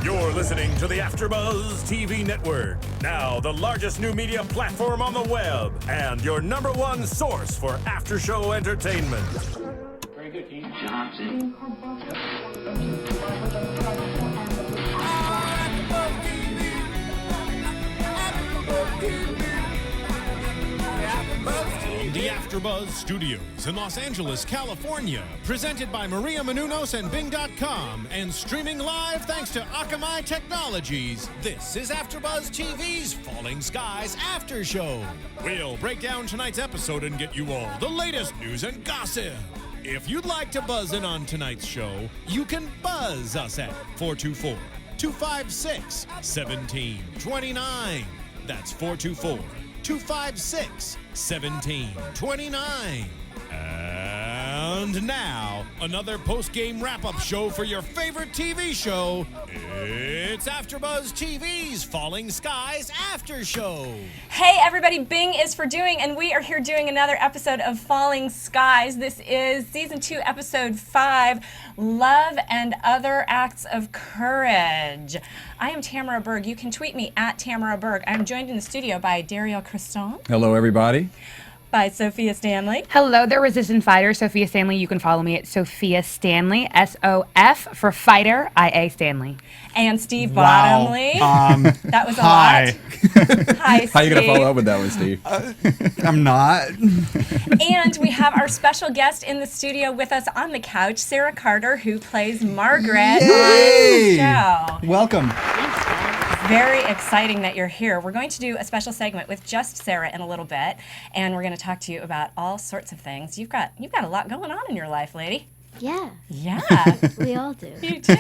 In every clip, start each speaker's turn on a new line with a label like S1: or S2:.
S1: You're listening to the AFTERBUZZ TV Network, now the largest new media platform on the web, and your #1 source for after-show entertainment.
S2: Very good, Dean Johnson.
S3: The AFTERBUZZ Studios in Los Angeles, California, presented by Maria Menounos and Bing.com, and streaming live thanks to Akamai Technologies. This is AFTERBUZZ TV's Falling Skies After Show. We'll break down tonight's episode and get you all the latest news and gossip. If you'd like to buzz in on tonight's show, you can buzz us at 424-256-1729. That's 424-256-1729. And now, another post-game wrap-up show for your favorite TV show. It's AFTERBUZZ TV's Falling Skies After Show.
S4: Hey everybody, Bing is for doing, and we are here doing another episode of Falling Skies. This is Season 2, Episode 5, Love and Other Acts of Courage. I am Tamara Berg. You can tweet me at Tamara Berg. I'm joined in the studio by Derrial Christon.
S5: Hello, everybody.
S4: By Sofia Stanley.
S6: Hello, the Resistance Fighter, Sofia Stanley. You can follow me at Sofia Stanley, S-O-F for fighter, I-A Stanley.
S4: And Steve Bottomley. That was a lot. Hi, Steve.
S5: How you going to follow up with that one, Steve?
S7: I'm not.
S4: And we have our special guest in the studio with us on the couch, Sarah Carter, who plays Margaret
S7: Yay!
S4: on the show.
S7: Welcome.
S4: Very exciting that you're here. We're going to do a special segment with just Sarah in a little bit, and we're going to talk to you about all sorts of things. You've got a lot going on in your life, lady.
S8: Yeah.
S4: Yeah.
S8: We all do.
S4: You do.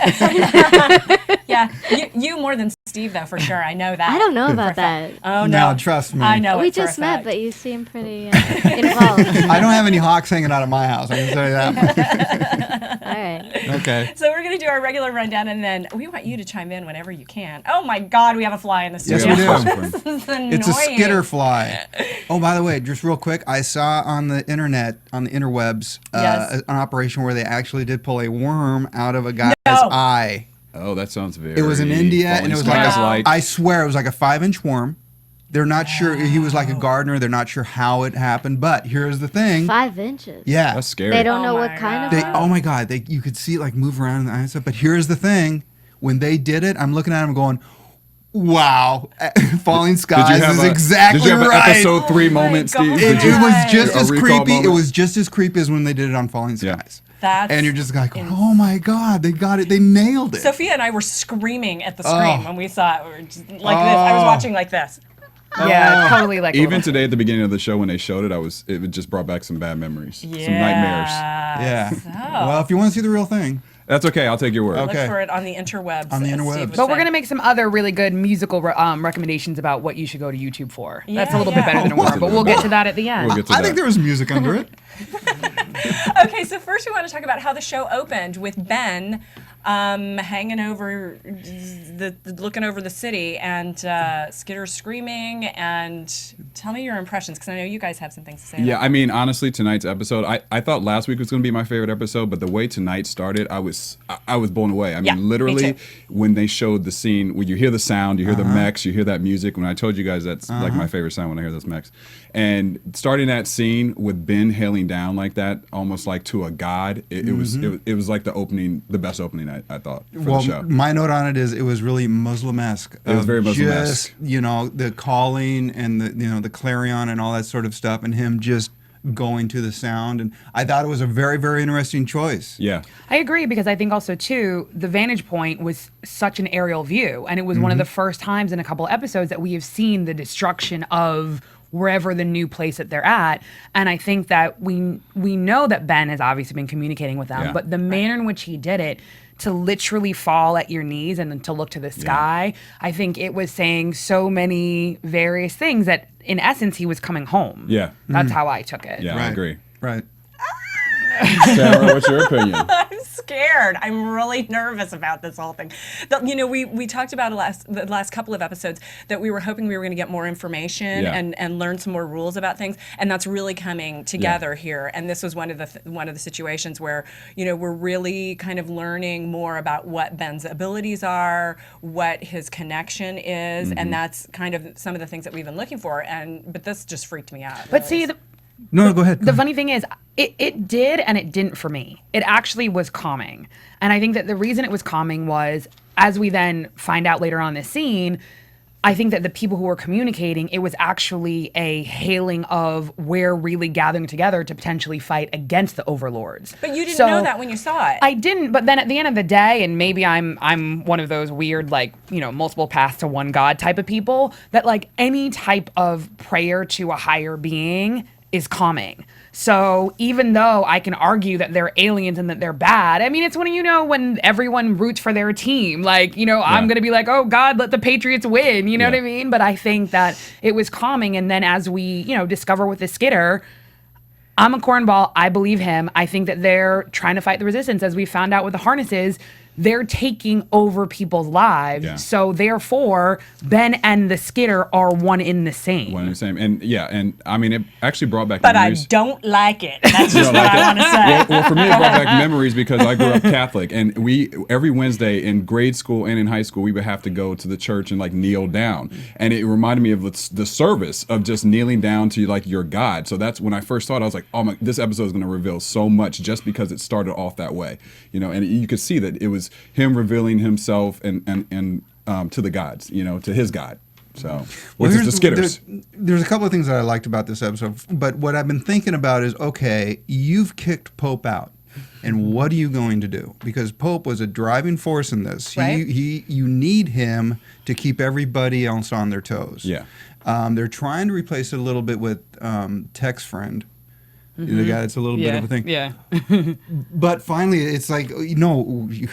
S4: Yeah. You more than Steve, though, for sure. I know that.
S8: I don't know about that.
S4: Oh, no.
S7: No, trust me.
S4: I know
S8: We
S4: it for a
S8: just met,
S4: fact.
S8: but you seem pretty involved.
S7: I don't have any hawks hanging out of my house. I can tell you that much.
S8: All right.
S7: Okay.
S4: So we're going to do our regular rundown, and then we want you to chime in whenever you can. Oh, my God, we have a fly in the
S7: Yes,
S4: studio.
S7: we do.
S4: This is annoying.
S7: It's a skitter fly. Oh, by the way, just real quick, I saw on the internet, on the interwebs,
S4: Yes.
S7: an operation where they actually did pull a worm out of a guy's
S4: No.
S7: eye.
S5: Oh, that sounds very.
S7: It was in India, and it was like
S5: Skies-like.
S7: I swear it was like a 5-inch worm. They're not sure. He was like a gardener. They're not sure how it happened, but here's the thing.
S8: 5 inches.
S7: Yeah.
S5: That's scary.
S8: They don't know
S4: Oh
S8: what
S4: my
S8: kind of
S7: They,
S8: worm?
S7: oh my God! You could see it like move around in the eye and stuff. But here's the thing: when they did it, I'm looking at them going, "Wow, Falling Skies is exactly
S5: Did you have
S7: right."
S5: an episode 3 moment,
S4: God.
S5: Steve?
S7: It,
S5: Did you-
S7: it was just
S5: A
S7: as
S5: recall
S7: creepy.
S5: moment?
S7: It was just as creepy as when they did it on Falling
S5: Yeah.
S7: Skies.
S4: That's
S7: And you're just like, "Oh my God, they got it! They nailed it!"
S4: Sophia and I were screaming at the screen when we saw it. We were just like this. I was watching like this.
S6: Yeah, totally like
S5: Even today at the beginning of the show when they showed it, it just brought back some bad memories, some nightmares.
S7: yeah.
S4: So,
S7: Well, if you want to see the real thing,
S5: That's okay. I'll take your word.
S4: look
S7: Okay.
S4: for it on the interwebs.
S7: On the
S4: as
S7: interwebs.
S4: Steve would
S6: But we're
S4: say.
S6: going to make some other really good musical recommendations about what you should go to YouTube for. That's a little
S4: Yeah,
S6: bit better than a
S5: yeah.
S6: worm, but we'll get to that at the end.
S5: We'll get to
S7: I
S5: that.
S7: think there was music under it.
S4: Okay, so first we want to talk about how the show opened with Ben hanging over, looking over the city, and Skitter screaming. And tell me your impressions, because I know you guys have some things to say.
S5: Yeah,
S4: about
S5: I mean, honestly, tonight's episode, I thought last week was going to be my favorite episode, but the way tonight started, I was blown away. I mean,
S4: Yeah, me
S5: literally,
S4: too.
S5: when they showed the scene, when you hear the sound, you hear the mechs, you hear that music. When I told you guys that's like my favorite sound when I hear those mechs. And starting that scene with Ben hailing down like that, almost like to a god, it was like the best opening I thought for the show.
S7: My note on it is it was really Muslim-esque.
S5: It was very
S7: Just,
S5: Muslim-esque.
S7: the calling and the clarion and all that sort of stuff, and him just going to the sound. And I thought it was a very, very interesting choice.
S5: Yeah.
S6: I agree, because I think also too the vantage point was such an aerial view, and it was one of the first times in a couple episodes that we have seen the destruction of wherever the new place that they're at. And I think that we know that Ben has obviously been communicating with them,
S5: Yeah.
S6: but the manner in which he did it, to literally fall at your knees and then to look to the sky, I think it was saying so many various things that in essence he was coming home.
S5: Yeah.
S6: That's how I took it.
S5: Yeah, I agree.
S7: Right.
S5: Tamara, what's your opinion?
S4: I'm scared. I'm really nervous about this whole thing. We talked about the last couple of episodes that we were hoping we were going to get more information and learn some more rules about things, and that's really coming together here. And this was one of the situations where we're really kind of learning more about what Ben's abilities are, what his connection is, and that's kind of some of the things that we've been looking for. But this just freaked me out.
S6: But see,
S7: No, go ahead.
S6: the funny thing is, it did and it didn't for me. It actually was calming. And I think that the reason it was calming was, as we then find out later on in this scene, I think that the people who were communicating, it was actually a hailing of we're really gathering together to potentially fight against the overlords.
S4: But you didn't know that when you saw it.
S6: I didn't, but then at the end of the day, and maybe I'm one of those weird, like, multiple paths to one God type of people, that like any type of prayer to a higher being is calming. So even though I can argue that they're aliens and that they're bad, I mean, it's when everyone roots for their team. Like, I'm going to be like, oh, God, let the Patriots win. You know what I mean? But I think that it was calming. And then as we, discover with the Skitter, I'm a cornball. I believe him. I think that they're trying to fight the resistance. As we found out with the harnesses, they're taking over people's lives.
S5: Yeah.
S6: So therefore, Ben and the Skitter are one in the same.
S5: One and the same. And I mean, it actually brought back
S4: But
S5: memories.
S4: I don't like it. That's just what I want to say.
S5: Well, for me, it brought back memories because I grew up Catholic, and we every Wednesday in grade school and in high school, we would have to go to the church and like kneel down, and it reminded me of the service of just kneeling down to like your God. So that's when I first saw it. I was like, oh my, this episode is going to reveal so much just because it started off that way, and you could see that it was him revealing himself and to the gods, to his God. So, which is the Skitters.
S7: There's a couple of things that I liked about this episode, but what I've been thinking about is, okay, you've kicked Pope out, and what are you going to do? Because Pope was a driving force in this.
S4: Right.
S7: You need him to keep everybody else on their toes.
S5: Yeah.
S7: They're trying to replace it a little bit with Tech's friend. The guy that's a little bit of a thing.
S6: Yeah.
S7: But finally, it's like,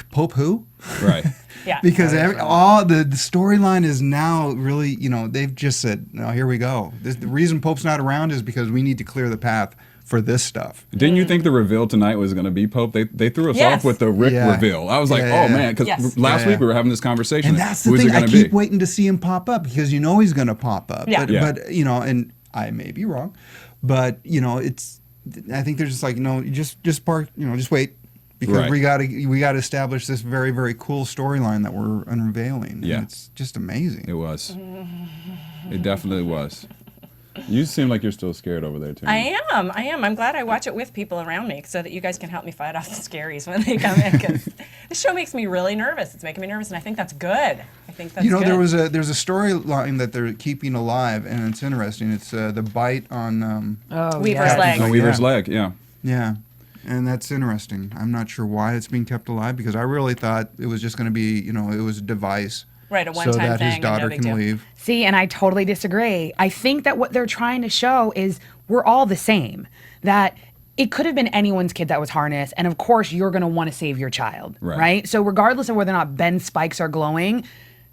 S7: Pope who?
S5: Right.
S4: Yeah.
S7: Because all the storyline is now really, they've just said, no, here we go. The reason Pope's not around is because we need to clear the path for this stuff.
S5: Didn't you think the reveal tonight was going to be Pope? They threw us
S4: Yes.
S5: off with the Rick reveal. I was like, oh man, because last week we were having this conversation.
S7: And that's the
S5: Who's
S7: thing.
S5: it
S7: I
S5: going
S7: keep
S5: to be?
S7: waiting to see him pop up because he's going to pop up.
S4: Yeah.
S7: But and I may be wrong, but it's. I think they're just like, just park, just wait, because we got to establish this very, very cool storyline that we're unveiling.
S5: Yeah.
S7: And it's just amazing.
S5: It was. It definitely was. You seem like you're still scared over there, too.
S4: I am. I'm glad I watch it with people around me so that you guys can help me fight off the scaries when they come in. Because this show makes me really nervous. It's making me nervous, and I think that's good. I think that's good.
S7: There's a storyline that they're keeping alive, and it's interesting. It's the bite on
S4: Weaver's leg.
S5: On Weaver's leg, yeah.
S7: Yeah, and that's interesting. I'm not sure why it's being kept alive because I really thought it was just going to be, it was a device.
S4: Right, a one-time
S7: so that
S4: thing
S7: his daughter
S4: and no big
S7: can
S4: deal.
S7: leave.
S6: See, and I totally disagree. I think that what they're trying to show is we're all the same. That it could have been anyone's kid that was harnessed, and of course you're going to want to save your child, right? So regardless of whether or not Ben's spikes are glowing,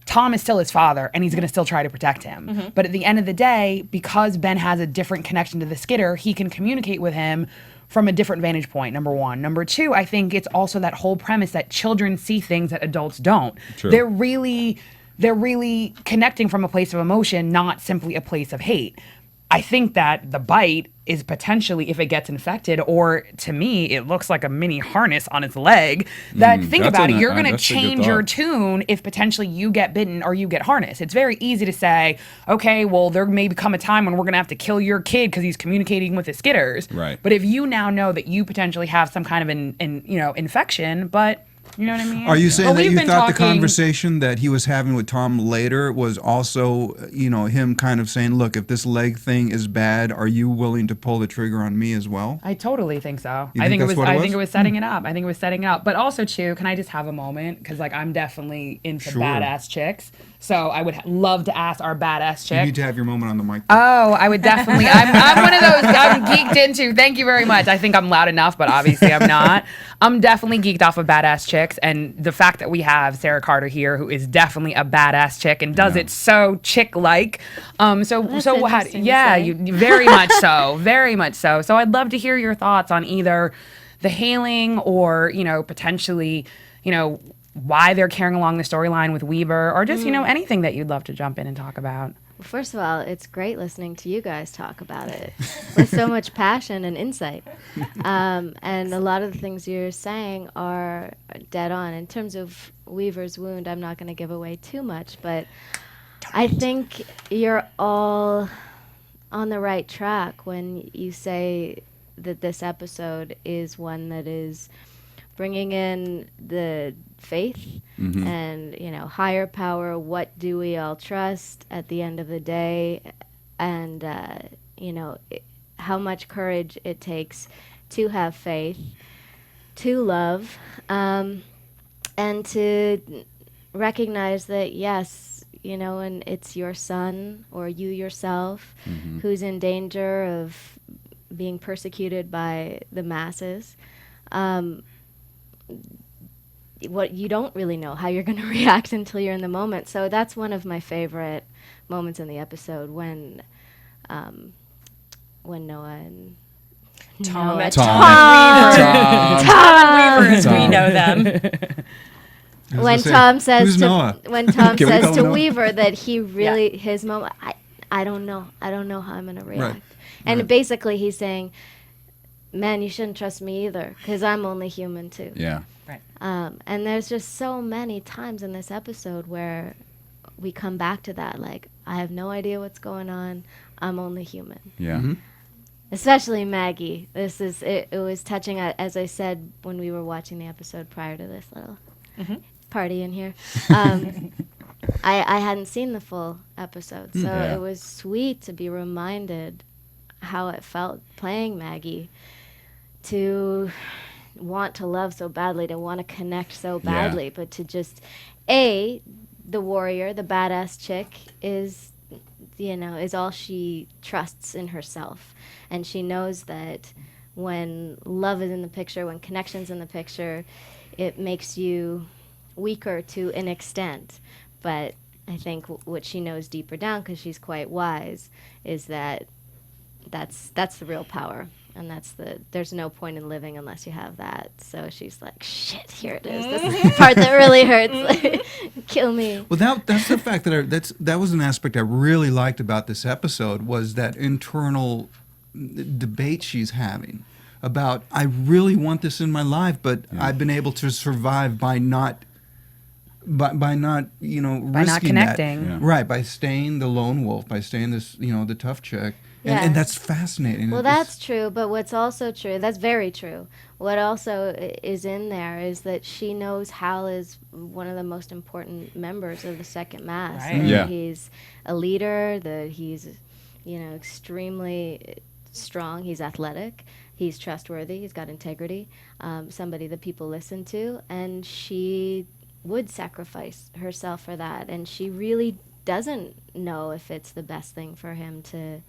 S6: Tom is still his father, and he's going to still try to protect him. But at the end of the day, because Ben has a different connection to the Skitter, he can communicate with him from a different vantage point, number one. Number two, I think it's also that whole premise that children see things that adults don't.
S5: True.
S6: They're really connecting from a place of emotion, not simply a place of hate. I think that the bite is potentially, if it gets infected, or to me, it looks like a mini harness on its leg, that think about it, you're going to change your tune if potentially you get bitten or you get harnessed. It's very easy to say, okay, well, there may become a time when we're going to have to kill your kid because he's communicating with the Skitters.
S5: Right.
S6: But if you now know that you potentially have some kind of infection, but... You know what I mean?
S7: Are you saying
S6: Well,
S7: that
S6: we've
S7: you
S6: been
S7: thought the
S6: talking-
S7: conversation that he was having with Tom later was also, him kind of saying, look, if this leg thing is bad, are you willing to pull the trigger on me as well?
S6: I totally think so.
S7: You
S6: I think
S7: think
S6: it
S7: that's
S6: was.
S7: what it
S6: I
S7: was?
S6: think it was setting it up. I think it was setting it up. But also, too, can I just have a moment? Because I'm definitely into
S7: Sure.
S6: badass chicks. So I would love to ask our badass
S7: You
S6: chick.
S7: need to have your moment on the mic.
S6: Oh, I would definitely. I'm one of those. I'm geeked into. Thank you very much. I think I'm loud enough, but obviously I'm not. I'm definitely geeked off of badass chicks, and the fact that we have Sarah Carter here, who is definitely a badass chick and does it so chick-like.
S8: That's interesting to
S6: yeah,
S8: say.
S6: you very much so, very much so. So I'd love to hear your thoughts on either the hailing or, potentially, why they're carrying along the storyline with Weaver, or just, anything that you'd love to jump in and talk about.
S8: Well, first of all, it's great listening to you guys talk about it with so much passion and insight. And a lot of the things you're saying are dead on. In terms of Weaver's wound, I'm not going to give away too much, but I think you're all on the right track when you say that this episode is one that is bringing in the faith and, higher power. What do we all trust at the end of the day? And, how much courage it takes to have faith, to love, and to recognize that, yes, and it's your son or you yourself who's in danger of being persecuted by the masses. What you don't really know how you're going to react until you're in the moment. So that's one of my favorite moments in the episode when Noah and
S4: Tom
S8: Noah-
S4: Weaver, as we know them.
S8: when Tom says
S7: Noah?
S8: when Tom
S5: Can we
S8: says
S5: call
S8: to
S5: him Noah?
S8: Weaver that he really his moment. I don't know how I'm going to react.
S7: Right.
S8: And basically he's saying, man, you shouldn't trust me either because I'm only human too.
S5: Yeah.
S8: And there's just so many times in this episode where we come back to that, like, I have no idea what's going on. I'm only human.
S5: Yeah.
S8: Especially Maggie. It was touching, as I said when we were watching the episode prior to this little party in here. I hadn't seen the full episode, so it was sweet to be reminded how it felt playing Maggie, to want to love so badly, to want to connect so badly, but to just, the warrior, the badass chick is all she trusts in herself. And she knows that when love is in the picture, when connection's in the picture, it makes you weaker to an extent. But I think what she knows deeper down, because she's quite wise, is that that's the real power. And there's no point in living unless you have that. So she's like, shit, here it is. This is the part that really hurts. Kill me.
S7: Well, that's the fact that was an aspect I really liked about this episode, was that internal debate she's having about, I really want this in my life, but I've been able to survive by not risking
S6: not connecting.
S7: that. Right, by staying the lone wolf, by staying this, the tough chick.
S8: Yeah.
S7: And that's fascinating.
S8: Well, that's true, but what's also true, that's very true. What also is in there is that she knows Hal is one of the most important members of the Second Mass.
S4: Right.
S8: That
S5: Yeah.
S8: He's a leader, that he's, extremely strong, he's athletic, he's trustworthy, he's got integrity, somebody that people listen to, and she would sacrifice herself for that, and she really doesn't know if it's the best thing for him to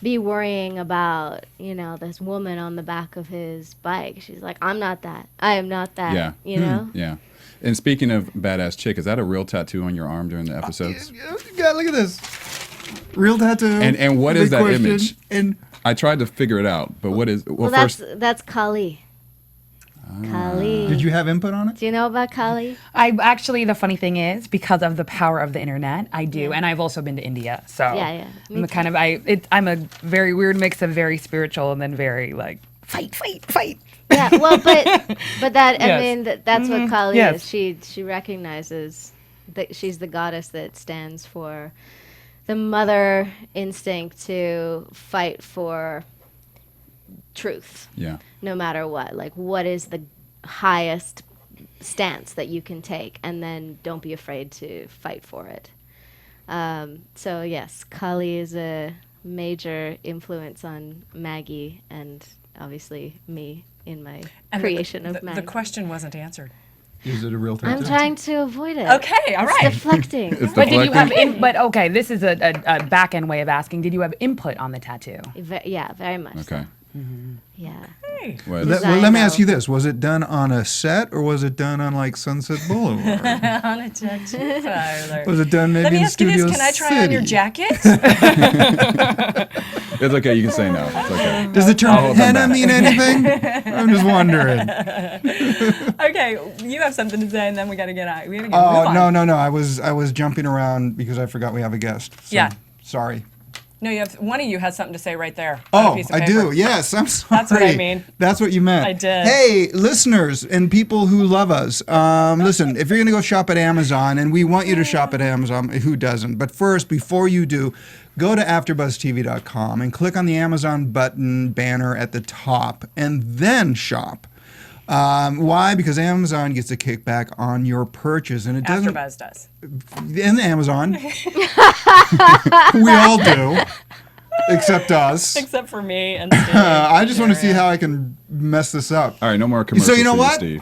S8: be worrying about, this woman on the back of his bike. She's like, I'm not that. I am not that.
S5: Yeah. Yeah. And speaking of badass chick, is that a real tattoo on your arm during the episodes?
S7: God, look at this. Real tattoo.
S5: And what is
S7: Big
S5: that
S7: question.
S5: image?
S7: And
S5: I tried to figure it out, but what is? Well, first,
S8: that's Kali. Kali.
S7: did you have input on it?
S8: Do you know about Kali?
S6: I actually, the funny thing is, because of the power of the internet, I do, and I've also been to India, so
S8: Yeah. Me
S6: I'm I'm a very weird mix of very spiritual and then very like fight.
S8: Yeah, well, but that I
S6: Yes.
S8: mean that's what Kali
S6: yes.
S8: is. She recognizes that she's the goddess that stands for the mother instinct to fight for truth.
S5: yeah.
S8: No matter what. Like, what is the highest stance that you can take, and then don't be afraid to fight for it. So yes, Kali is a major influence on Maggie and obviously me in my creation of Maggie.
S4: The question wasn't answered.
S7: Is it a real tattoo?
S8: I'm trying to avoid it.
S4: Okay, all right.
S8: It's deflecting.
S6: But did you have? But okay, this is a back end way of asking. Did you have input on the tattoo?
S8: Yeah, very much.
S5: Okay.
S8: So. Yeah.
S5: Was-
S7: Well, let me ask you
S8: know.
S7: this: was it done on a set or was it done on like Sunset Boulevard?
S4: On a tattoo parlor.
S7: Was it done maybe
S4: Let me
S7: in
S4: ask you
S7: Studio
S4: this: can I try on your
S7: City?
S4: jacket?
S5: It's okay. You can say no. It's okay.
S7: Does the term
S5: I'll hold them
S7: henna
S5: back.
S7: mean anything? I'm just wondering.
S4: Okay, you have something to say, and then we got to get out. We got to move
S7: Oh
S4: on.
S7: no! I was jumping around because I forgot we have a guest. So,
S4: Yeah.
S7: Sorry.
S4: No, you have one of you has something to say right there. on a
S7: Oh,
S4: piece of
S7: I
S4: paper.
S7: do. Yes, I'm sorry.
S4: That's what I mean.
S7: That's what you meant.
S4: I did.
S7: Hey, listeners and people who love us, listen, if you're going to go shop at Amazon, and we want you to shop at Amazon, who doesn't? But first, before you do, go to AfterBuzzTV.com and click on the Amazon button banner at the top, and then shop. Why? Because Amazon gets a kickback on your purchase, and it doesn't.
S4: AfterBuzz does.
S7: In Amazon, we all do, except us.
S4: Except for me and Steve.
S7: I just want to see how I can mess this up.
S5: All right, no more commercials.
S7: So you know
S5: for
S7: what?
S5: Steve.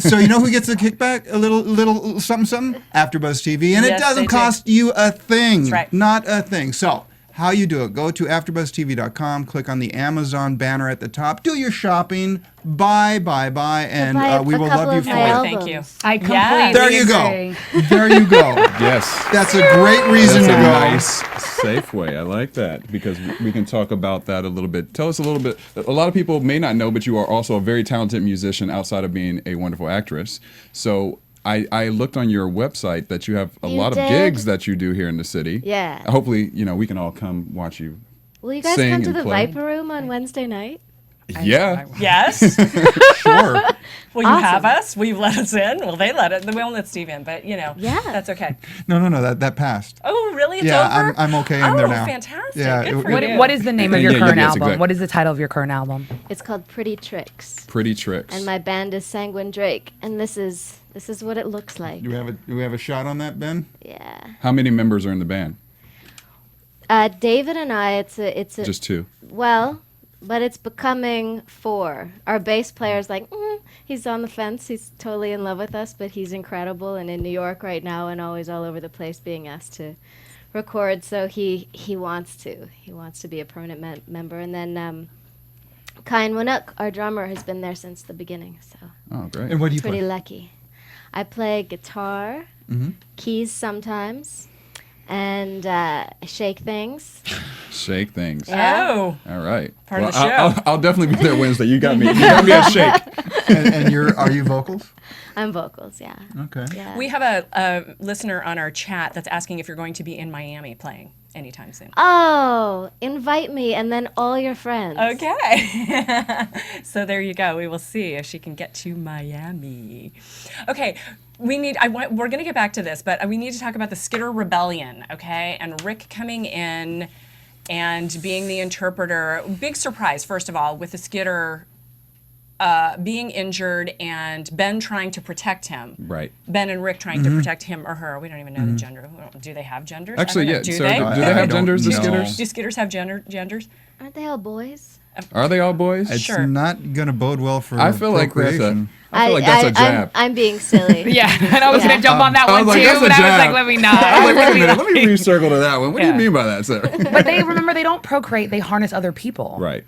S7: So you know who gets a kickback? A little something. AfterBuzz TV, and it
S4: Yes,
S7: doesn't
S4: they do.
S7: cost you a thing.
S4: That's right.
S7: Not a thing. So how you do it? Go to AfterBuzzTV.com. Click on the Amazon banner at the top. Do your shopping. Buy, and
S8: Buy
S7: we
S8: a
S7: will
S8: couple
S7: love you
S8: of
S7: for
S8: my
S7: it.
S8: albums.
S4: Thank you.
S6: I completely
S4: Yes.
S7: There you go.
S6: agree.
S7: There you go.
S5: Yes.
S7: That's a great reason
S5: That's
S7: to
S5: a
S7: go.
S5: nice, safe way. I like that because we can talk about that a little bit. Tell us a little bit. A lot of people may not know, but you are also a very talented musician outside of being a wonderful actress. So I looked on your website that you have a
S8: You
S5: lot of
S8: did?
S5: gigs that you do here in the city.
S8: Yeah.
S5: Hopefully, we can all come watch you.
S8: Will you guys
S5: Sing
S8: come to
S5: and
S8: the
S5: play.
S8: Viper Room on Wednesday night?
S5: Yeah.
S4: Yes.
S7: Sure.
S4: Will you
S8: Awesome.
S4: have us? Will you let us in? Well, they let it. We won't let Steve in, but
S8: Yeah.
S4: that's okay.
S7: No. That passed.
S4: Oh, really? It's
S7: Yeah,
S4: over?
S7: I'm okay in there now.
S4: Oh, fantastic.
S7: Yeah,
S4: Good
S7: it-
S4: for
S7: it-
S4: you.
S6: What is the name of
S5: Yeah,
S6: your
S5: yeah,
S6: current
S5: yes,
S6: album?
S5: exactly.
S6: What is the title of your current album?
S8: It's called Pretty Tricks,
S5: Pretty tricks.
S8: and my band is Sanguin Drake, and this is what it looks like.
S7: Do we have a shot on that, Ben?
S8: Yeah.
S5: How many members are in the band?
S8: David and I, it's a
S5: Just two.
S8: well, but it's becoming 4. Our bass player's like, he's on the fence. He's totally in love with us, but he's incredible and in New York right now and always all over the place being asked to record. So he wants to be a permanent member. And then Kyan Winuk, our drummer, has been there since the beginning. So
S5: Oh, great.
S7: And what do you
S8: pretty
S7: play?
S8: lucky. I play guitar, keys sometimes, and shake things.
S5: Shake things.
S4: Oh,
S5: All right.
S4: Part of the
S5: I'll definitely be there Wednesday. You got me. You got me at shake.
S7: And are you vocals?
S8: I'm vocals, yeah.
S7: Okay.
S8: Yeah.
S4: we have a listener on our chat that's asking if you're going to be in Miami playing anytime soon.
S8: Oh, invite me and then all your friends.
S4: Okay. So there you go. We will see if she can get to Miami. Okay. We're going to get back to this, but we need to talk about the Skitter Rebellion, okay? And Rick coming in and being the interpreter. Big surprise, first of all, with the Skitter being injured and Ben trying to protect him.
S5: Right.
S4: Ben and Rick trying to protect him or her. We don't even know the gender. Do they have genders? I
S5: Actually,
S4: don't know.
S5: yeah.
S4: Do
S5: Sarah,
S4: they?
S5: do they
S7: I
S5: have
S7: don't
S5: genders, the
S7: know.
S5: Skitters?
S4: Do Skitters have genders?
S8: Aren't they all boys?
S5: Are they all boys?
S7: It's
S4: Sure.
S7: not going to bode well for
S5: I feel like that's a.
S7: procreation.
S5: I feel like that's a jab.
S8: I'm being silly.
S6: Yeah, and I was
S8: Yeah.
S6: gonna jump on that
S5: I
S6: one
S5: was like,
S6: too,
S5: that's a
S6: but I was
S5: jab.
S6: like, let me not.
S5: I was like, wait a minute. Let me recircle to that one. What do
S6: Yeah.
S5: you mean by that, sir?
S6: But they remember they don't procreate; they harness other people.
S5: Right.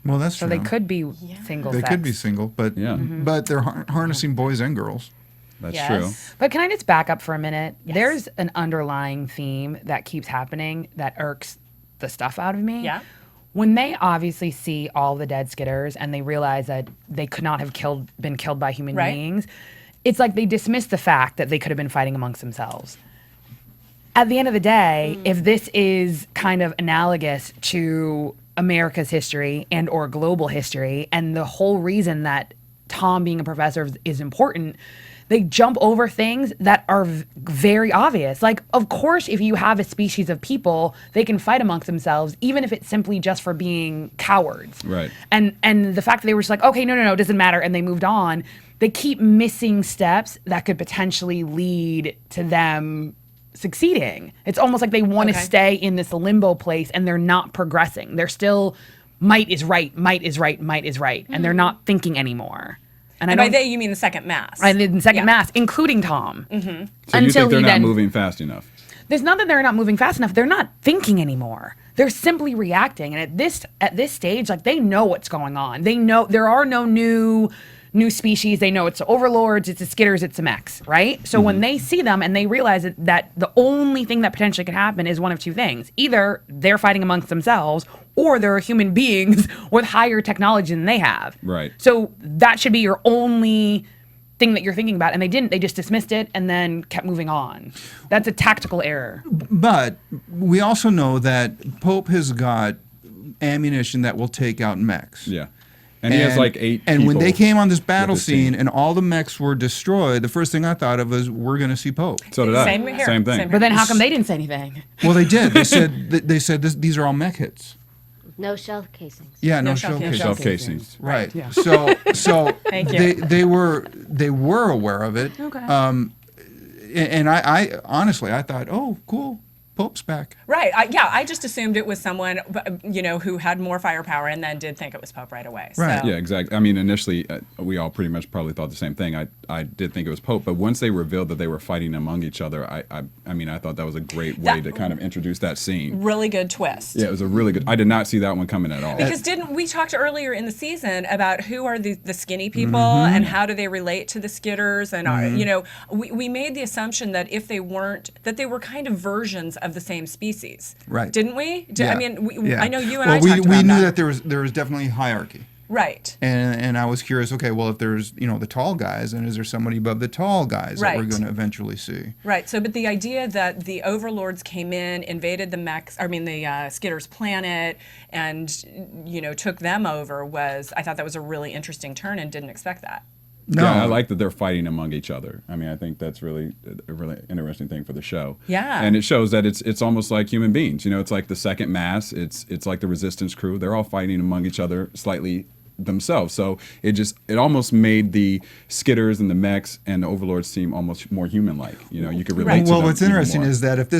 S7: Well, that's
S6: So
S7: true.
S6: they could be single.
S7: They
S6: sex.
S7: could be single, but
S5: Yeah.
S7: but they're harnessing boys and girls.
S5: That's
S4: Yes.
S5: true.
S6: But can I just back up for a minute? There's an underlying theme that keeps happening that irks the stuff out of me.
S4: Yeah.
S6: When they obviously see all the dead Skitters and they realize that they could not have been killed by human
S4: Right.
S6: beings, it's like they dismiss the fact that they could have been fighting amongst themselves. At the end of the day, if this is kind of analogous to America's history and or global history, and the whole reason that Tom being a professor is important, they jump over things that are very obvious. Like, of course, if you have a species of people, they can fight amongst themselves, even if it's simply just for being cowards.
S5: Right.
S6: And the fact that they were just like, okay, no, it doesn't matter, and they moved on, they keep missing steps that could potentially lead to them succeeding. It's almost like they want to
S4: Okay.
S6: stay in this limbo place and they're not progressing. They're still might is right, and they're not thinking anymore. And
S4: And
S6: I
S4: by
S6: don't.
S4: they, you mean the second mass.
S6: And in second
S4: Yeah.
S6: mass, including Tom.
S5: So you
S6: Until
S5: think they're
S6: he
S5: not
S6: then-
S5: moving fast enough?
S6: There's not that they're not moving fast enough. They're not thinking anymore. They're simply reacting. And at this stage, like, they know what's going on. They know there are no new species. They know it's the overlords, it's the skitters, it's the mechs, right? So when they see them and they realize that the only thing that potentially could happen is one of two things. Either they're fighting amongst themselves, or there are human beings with higher technology than they have.
S5: Right.
S6: So that should be your only thing that you're thinking about. And they didn't. They just dismissed it and then kept moving on. That's a tactical error.
S7: But we also know that Pope has got ammunition that will take out mechs.
S5: Yeah. And he has like 8
S7: And when
S5: people
S7: they came on this battle
S5: with the scene.
S7: scene and all the mechs were destroyed, the first thing I thought of was, we're going to see Pope.
S5: So did I.
S4: Same here.
S5: Same thing.
S4: Same
S6: But then how come they didn't say anything?
S7: Well, they did. They said these are all mech hits.
S8: No shell casings.
S7: Yeah, no
S4: shell
S7: shell
S4: casings.
S7: casings.
S5: Self casings.
S7: Right.
S6: Yeah.
S7: So
S4: Thank you.
S7: they were aware of it.
S6: Okay.
S7: And I honestly I thought, oh, cool, Pope's back.
S4: Right. I just assumed it was someone, who had more firepower, and then did think it was Pope right away.
S7: Right.
S4: So.
S5: Yeah, exactly. I mean, initially, we all pretty much probably thought the same thing. I did think it was Pope, but once they revealed that they were fighting among each other, I mean, I thought that was a great way to kind of introduce that scene.
S4: Really good twist.
S5: Yeah, it was a really good. I did not see that one coming at all.
S4: Because didn't we talked earlier in the season about who are the skinny people and how do they relate to the skitters, and we made the assumption that if they weren't, that they were kind of versions of the same species.
S7: Right.
S4: Didn't we?
S7: Yeah.
S4: I mean,
S7: Yeah.
S4: I know you and
S7: well,
S4: I talked about
S7: we knew
S4: that.
S7: that there was definitely hierarchy.
S4: Right.
S7: And I was curious, okay, well, if there's, the tall guys, and is there somebody above the tall guys that we're
S4: Right.
S7: going to eventually see?
S4: Right. So, but the idea that the overlords came in, invaded the Skitters' planet, and took them over I thought that was a really interesting turn, and didn't expect that.
S7: No.
S5: Yeah, I like that they're fighting among each other. I mean, I think that's really a really interesting thing for the show.
S4: Yeah.
S5: And it shows that it's almost like human beings. It's like the second mass. It's like the resistance crew. They're all fighting among each other slightly themselves. So it almost made the skitters and the mechs and the overlords seem almost more human-like. You could relate to
S7: Well,
S5: them
S7: what's
S5: even
S7: interesting
S5: more.
S7: is that if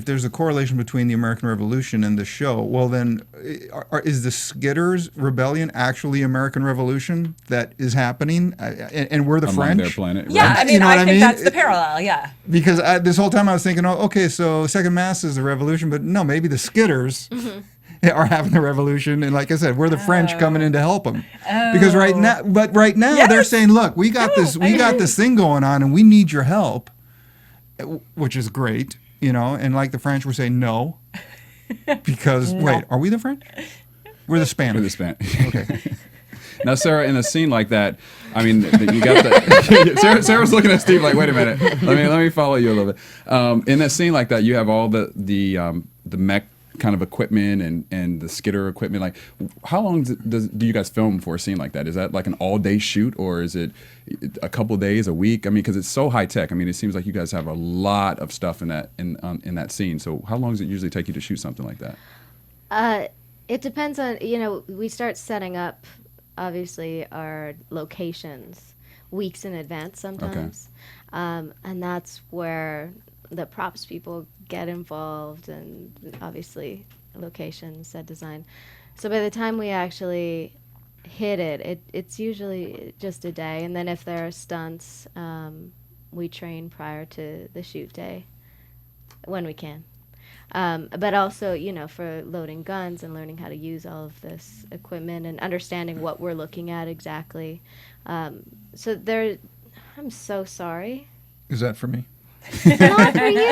S7: there's a correlation between the American Revolution and the show, well then, is the Skitters' rebellion actually American Revolution that is happening, and we're the
S5: among
S7: French?
S5: their planet.
S4: Yeah,
S5: right?
S4: I mean,
S7: You know what
S4: I
S7: I
S4: think
S7: mean?
S4: that's the parallel. Yeah.
S7: Because this whole time I was thinking, oh, okay, so second mass is the revolution, but no, maybe the Skitters are having the revolution, and like I said, we're the French coming in to help them. Because right now they're
S4: Yes.
S7: saying, look, we got this thing going on, and we need your help, which is great, and like the French were saying no, because wait, are we the French? We're the Spanish.
S5: We're the Spanish.
S7: Okay.
S5: Now, Sarah, in a scene like that, I mean, you got the Sarah's looking at Steve like, wait a minute, let me follow you a little bit. In a scene like that, you have all the mech kind of equipment and the skitter equipment. Like, how long do you guys film for a scene like that? Is that like an all-day shoot, or is it a couple days, a week? I mean, because it's so high tech. I mean, it seems like you guys have a lot of stuff in that scene. So how long does it usually take you to shoot something like that?
S8: It depends on, we start setting up, obviously, our locations weeks in advance sometimes. And that's where the props people get involved, and obviously location, set design. So by the time we actually hit it's usually just a day. And then if there are stunts, we train prior to the shoot day when we can. But also, for loading guns and learning how to use all of this equipment and understanding what we're looking at exactly. I'm so sorry.
S7: Is that for me?
S8: Not for you.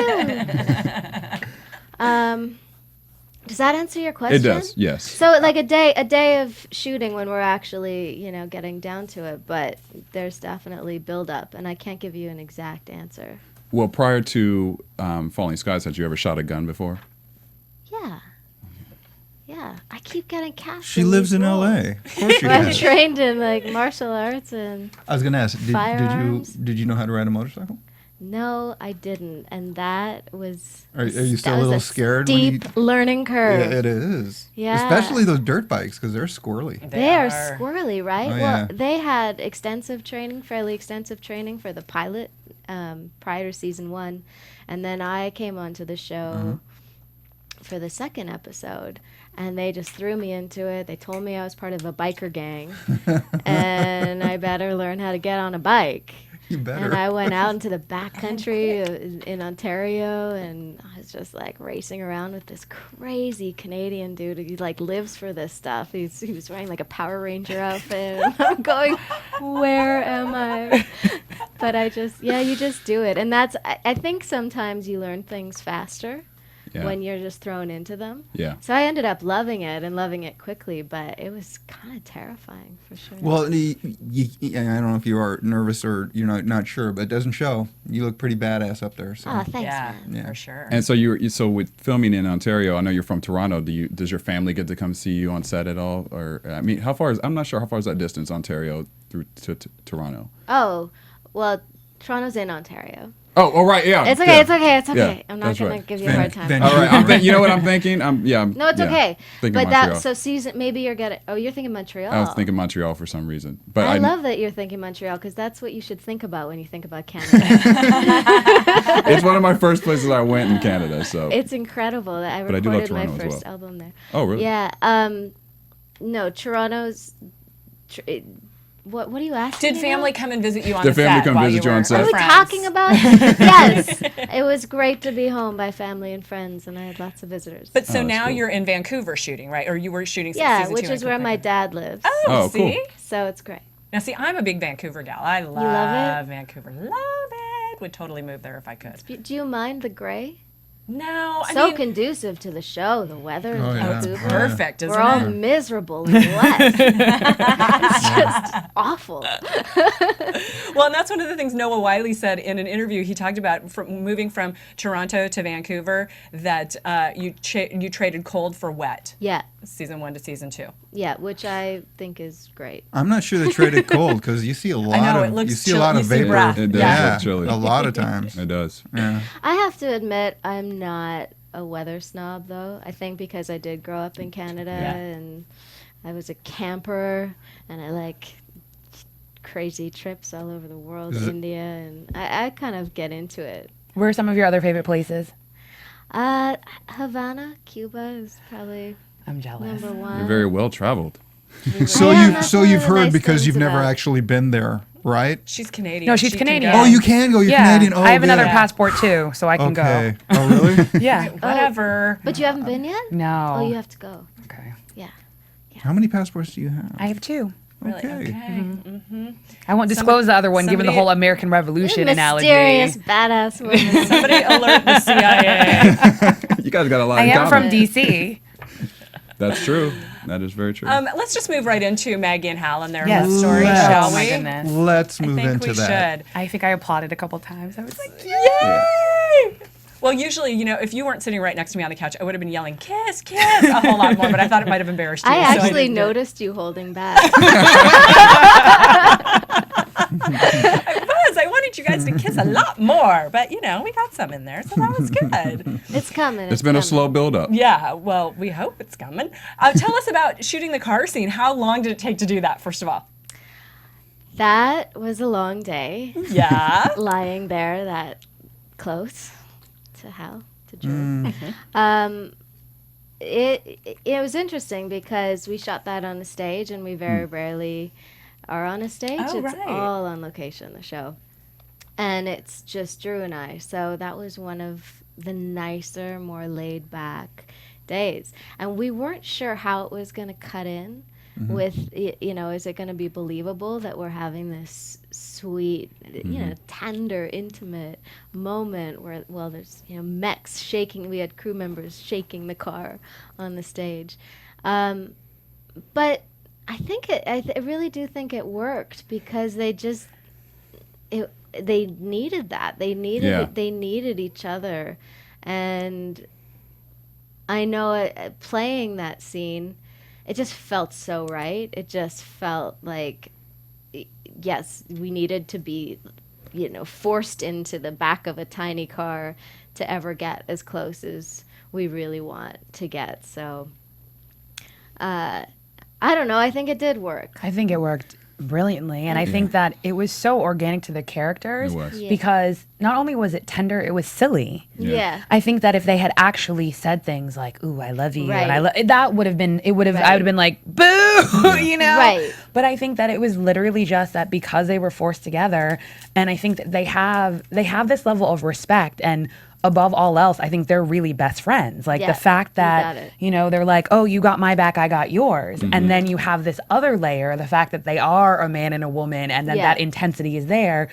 S8: Does that answer your question?
S5: It does, yes.
S8: So like a day of shooting when we're actually, getting down to it, but there's definitely build up, and I can't give you an exact answer.
S5: Well, prior to Falling Skies, had you ever shot a gun before?
S8: Yeah. Yeah. I keep getting cast.
S7: She lives in L.A. Of course she
S8: I'm
S7: does.
S8: trained in like martial arts and
S7: I was going to ask,
S8: Firearms?
S7: did you know how to ride a motorcycle?
S8: no, I didn't, and that was.
S7: Are you
S8: that
S7: still a
S8: was
S7: little scared? when you-
S8: Steep learning curve.
S7: Yeah, it is.
S8: Yeah.
S7: Especially those dirt bikes, because they're squirrely.
S8: They are squirrely, right?
S7: Oh,
S8: Well,
S7: yeah.
S8: they had fairly extensive training for the pilot prior to season 1. And then I came onto the show for the second episode, and they just threw me into it. They told me I was part of a biker gang, and I better learn how to get on a bike.
S7: You better.
S8: And I went out into the backcountry in Ontario, and I was just like racing around with this crazy Canadian dude. He like lives for this stuff. He was wearing like a Power Ranger outfit. And I'm going, where am I? But you just do it. And that's, I think sometimes you learn things faster. Yeah. When you're just thrown into them.
S5: Yeah.
S8: So I ended up loving it and loving it quickly, but it was kind of terrifying for sure.
S7: Well, I don't know if you are nervous or you're not sure, but it doesn't show. You look pretty badass up there. So.
S8: Oh, thanks, man.
S4: For sure.
S5: And so so with filming in Ontario, I know you're from Toronto. Does your family get to come see you on set at all? Or I mean, I'm not sure how far is that distance, Ontario through to Toronto?
S8: Oh, well, Toronto's in Ontario.
S5: Oh, right, yeah.
S8: It's okay,
S5: yeah.
S8: it's okay, it's okay.
S5: Yeah,
S8: I'm not going to give you a hard time.
S5: All right, you know what I'm thinking?
S8: No, it's okay.
S5: Thinking
S8: but
S5: Montreal.
S8: maybe you're you're thinking Montreal.
S5: I was thinking Montreal for some reason. But
S8: I love that you're thinking Montreal, because that's what you should think about when you think about Canada.
S5: It's one of my first places I went in Canada, so.
S8: It's incredible. I recorded my first album there.
S5: Oh, really?
S8: Yeah. No, Toronto's... What are you asking?
S4: Did family come and visit you on
S5: the
S4: the
S5: set? Did family come visit you on set?
S8: Are we talking about? Yes. It was great to be home by family and friends, and I had lots of visitors.
S4: But so now you're in Vancouver shooting, right? Or you were shooting season 2
S8: which is where my dad lives.
S4: Oh, see?
S5: Cool.
S8: So it's great.
S4: Now, see, I'm a big Vancouver gal. I love Vancouver. Love it. Would totally move there if I could.
S8: Do you mind the gray?
S4: No, I
S8: so
S4: mean,
S8: conducive to the show, the weather in
S4: it's
S8: Vancouver.
S4: perfect, isn't
S8: We're all
S4: it?
S8: miserable and wet. It's just awful.
S4: Well, and that's one of the things Noah Wiley said in an interview. He talked about moving from Toronto to Vancouver, that you traded cold for wet.
S8: Yeah.
S4: Season 1 to season 2.
S8: Yeah, which I think is great.
S7: I'm not sure they traded cold, because you see a lot of vapor.
S5: It does look chilly.
S7: A lot of times.
S5: It does.
S7: Yeah.
S8: I have to admit, I'm not a weather snob, though. I think because I did grow up in Canada, and I was a camper, and I like crazy trips all over the world, India, and I kind of get into it.
S6: Where are some of your other favorite places?
S8: Havana, Cuba is probably
S6: I'm jealous.
S8: number one.
S5: You're very well traveled.
S7: So you've heard
S8: nice
S7: because you've
S8: things
S7: never
S8: about-
S7: actually been there, right?
S4: She's Canadian.
S6: No, she's
S4: She can
S6: Canadian.
S4: go.
S7: Oh, you can go. You're Canadian. Oh,
S6: I have another
S7: good.
S6: passport too, so I can
S7: Okay.
S6: go.
S7: Oh, really?
S6: Yeah.
S4: Whatever.
S8: But you haven't been yet?
S6: No.
S8: Oh, you have to go.
S6: Okay.
S8: Yeah.
S7: How many passports do you have?
S6: I have 2.
S4: Really?
S7: Okay.
S4: Okay.
S6: I won't disclose the other one, given the
S4: somebody-
S6: whole American Revolution analogy.
S8: Mysterious badass woman.
S4: Somebody alert the CIA.
S5: You guys got a lot
S6: I
S5: in
S6: am
S5: common.
S6: from DC.
S5: That's true. That is very true.
S4: Let's just move right into Maggie and Hal and their
S6: Yes.
S4: love story,
S7: Let's.
S4: shall
S6: Oh my
S4: we?
S6: goodness.
S7: Let's
S4: I
S7: move
S4: think
S7: into
S4: we
S7: that.
S4: should.
S6: I think I applauded a couple times. I was like,
S4: Yay! Well, usually, if you weren't sitting right next to me on the couch, I would have been yelling, kiss, kiss, a whole lot more, but I thought it might have embarrassed you.
S8: I
S4: so
S8: actually
S4: didn't do it.
S8: noticed you holding back.
S4: I wanted you guys to kiss a lot more, but, we got some in there, so that was good.
S8: It's coming.
S5: it's been a slow build-up.
S4: Yeah, well, we hope it's coming. Tell us about shooting the car scene. How long did it take to do that, first of all?
S8: That was a long day.
S4: Yeah.
S8: Lying there that close to Hal, to Joe. It was interesting because we shot that on a stage, and we very rarely are on a stage.
S4: Oh,
S8: it's
S4: right.
S8: all on location, the show. And it's just Drew and I. So that was one of the nicer, more laid back days. And we weren't sure how it was going to cut in with, is it going to be believable that we're having this sweet, tender, intimate moment where, there's, mechs shaking. We had crew members shaking the car on the stage. But I think I really do think it worked because they needed that. They needed each other. And I know playing that scene, it just felt so right. It just felt like, yes, we needed to be, forced into the back of a tiny car to ever get as close as we really want to get. So, I don't know. I think it did work.
S6: I think it worked brilliantly. And I think that it was so organic to the characters
S5: It was.
S8: Yeah.
S6: because not only was it tender, it was silly.
S8: Yeah.
S6: I think that if they had actually said things like, "Ooh, I love you," and
S8: Right.
S6: that would have been, I would have been like, "Boo," you know?
S8: Right.
S6: But I think that it was literally just that because they were forced together, and I think that they have this level of respect, and above all else, I think they're really best friends. Like
S8: Yeah,
S6: the fact
S8: you got
S6: that,
S8: it.
S6: you know, they're like, "Oh, you got my back, I got yours," and then you have this other layer, the fact that they are a man and a woman, and then
S8: Yeah.
S6: that intensity is there.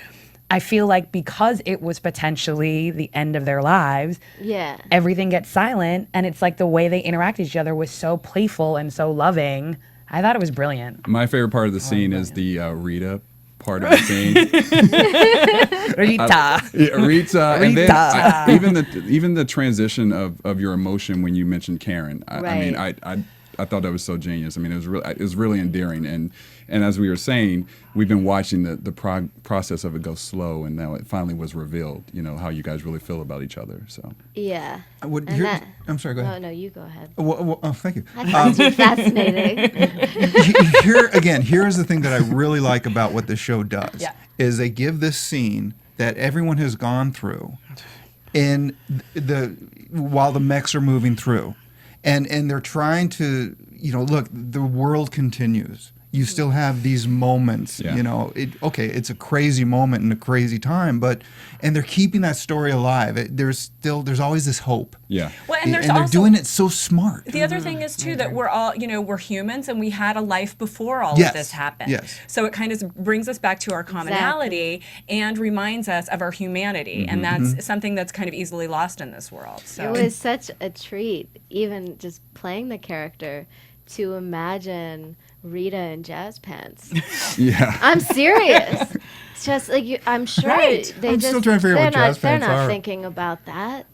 S6: I feel like because it was potentially the end of their lives,
S8: Yeah.
S6: everything gets silent, and it's like the way they interact with each other was so playful and so loving. I thought it was brilliant.
S5: My favorite part of the scene is the Rita part of the scene.
S6: Rita.
S5: Yeah, Rita, and then
S6: Rita.
S5: even the transition of your emotion when you mentioned Karen. I mean,
S8: Right.
S5: I thought that was so genius. I mean, it was really endearing, and as we were saying, we've been watching the process of it go slow, and now it finally was revealed. You know how you guys really feel about each other. So
S8: Yeah.
S7: What,
S8: And
S7: here-
S8: that-
S7: I'm sorry, go
S8: No,
S7: ahead.
S8: no, you go ahead.
S7: Oh, thank you.
S8: I find you fascinating.
S7: Here's the thing that I really like about what the show does
S6: Yeah.
S7: is they give this scene that everyone has gone through in while the mechs are moving through, and they're trying to, you know, look, the world continues. You still have these moments,
S5: Yeah.
S7: you know. It's a crazy moment and a crazy time, and they're keeping that story alive. There's always this hope.
S5: yeah,
S4: Well, and there's
S7: they're
S4: also
S7: doing it so smart.
S4: the other thing is too that we're all, you know, we're humans and we had a life before all
S7: Yes,
S4: of this happened.
S7: yes.
S4: So it kind of brings us back to our commonality and reminds us of our humanity, and that's something that's kind of easily lost in this world. So
S8: It was such a treat, even just playing the character, to imagine Rita in jazz pants.
S5: yeah.
S8: I'm serious. It's just like I'm sure
S4: Right.
S8: they
S7: I'm
S8: just
S7: still trying to figure out what jazz
S8: they're
S7: pants
S8: not
S7: are.
S8: thinking about that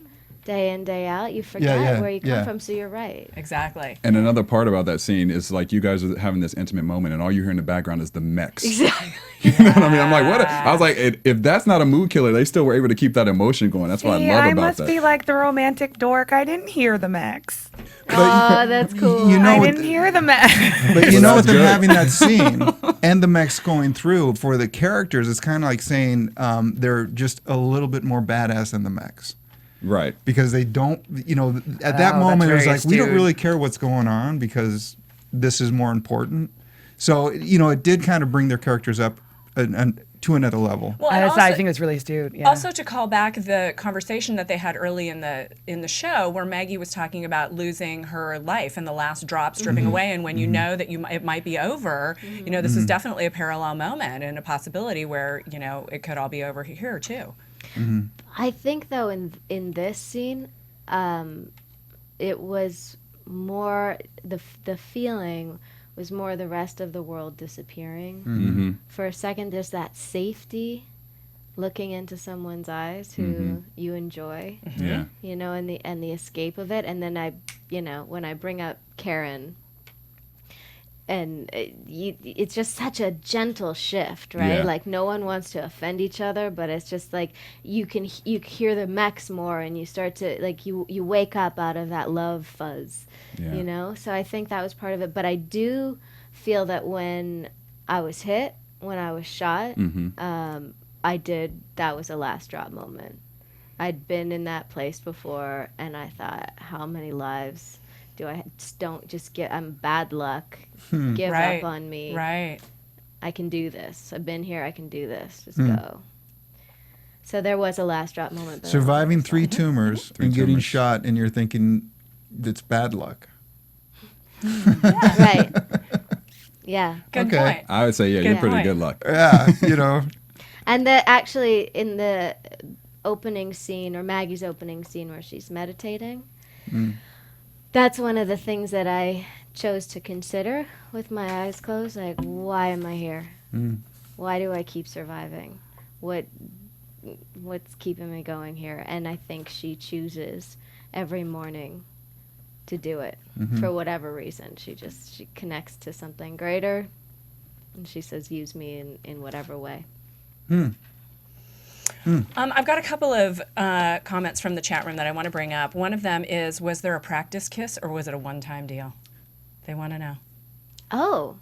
S8: day in day out. You forget
S7: yeah,
S8: where you come
S7: yeah.
S8: from, so you're right.
S4: exactly.
S5: And another part about that scene is like you guys are having this intimate moment, and all you hear in the background is the mechs.
S8: Exactly.
S5: You know what I mean? I'm like, what? I was like, if that's not a mood killer, they still were able to keep that emotion going. That's what I love
S6: I
S5: about
S6: must
S5: that.
S6: be like the romantic dork. I didn't hear the mechs.
S8: Oh, that's cool.
S7: You know
S6: I
S7: what
S6: didn't hear the mechs.
S7: But you know, with them
S5: good.
S7: having that scene and the mechs going through for the characters, it's kind of like saying they're just a little bit more badass than the mechs.
S5: Right.
S7: Because they don't, you know, at that
S6: Oh,
S7: moment,
S6: that's
S7: it was
S6: very
S7: like, we don't
S6: astute.
S7: really care what's going on because this is more important. So, you know, it did kind of bring their characters up to another level.
S4: Well, and
S6: I
S4: also-
S6: think it's really astute. Yeah.
S4: Also, to call back the conversation that they had early in the show, where Maggie was talking about losing her life and the last drops dripping away, and when you know that it might be over, you know, this is definitely a parallel moment and a possibility where, you know, it could all be over here too.
S8: I think though in this scene, it was more the feeling was more the rest of the world disappearing. For a second, there's that safety, looking into someone's eyes who you enjoy,
S5: Yeah.
S8: you know, and the escape of it. And then when I bring up Karen. And it's just such a gentle shift, right?
S5: Yeah.
S8: Like no one wants to offend each other, but it's just like you hear the mechs more, and you start to like you wake up out of that love fuzz,
S5: Yeah.
S8: you know. So I think that was part of it. But I do feel that when I was hit, when I was shot, that was a last drop moment. I'd been in that place before, and I thought, how many lives do I I'm bad luck. Give
S4: Right.
S8: up on me.
S4: Right.
S8: I can do this. I've been here. I can do this. Just go. So there was a last drop moment. but
S7: Surviving 3 tumors and getting
S5: tumors.
S7: shot, and you're thinking that's bad luck.
S8: Right. Yeah.
S4: Good
S7: Okay.
S4: point.
S5: I would say, yeah, you're
S4: Good
S5: pretty
S4: point.
S5: good luck.
S7: Yeah, you know.
S8: And actually in the opening scene, or Maggie's opening scene where she's meditating, that's one of the things that I chose to consider with my eyes closed. Like, why am I here? Why do I keep surviving? What's keeping me going here? And I think she chooses every morning to do it for whatever reason. She connects to something greater, and she says, use me in whatever way.
S4: I've got a couple of comments from the chat room that I want to bring up. One of them is, was there a practice kiss or was it a one-time deal? They want to know.
S8: Oh.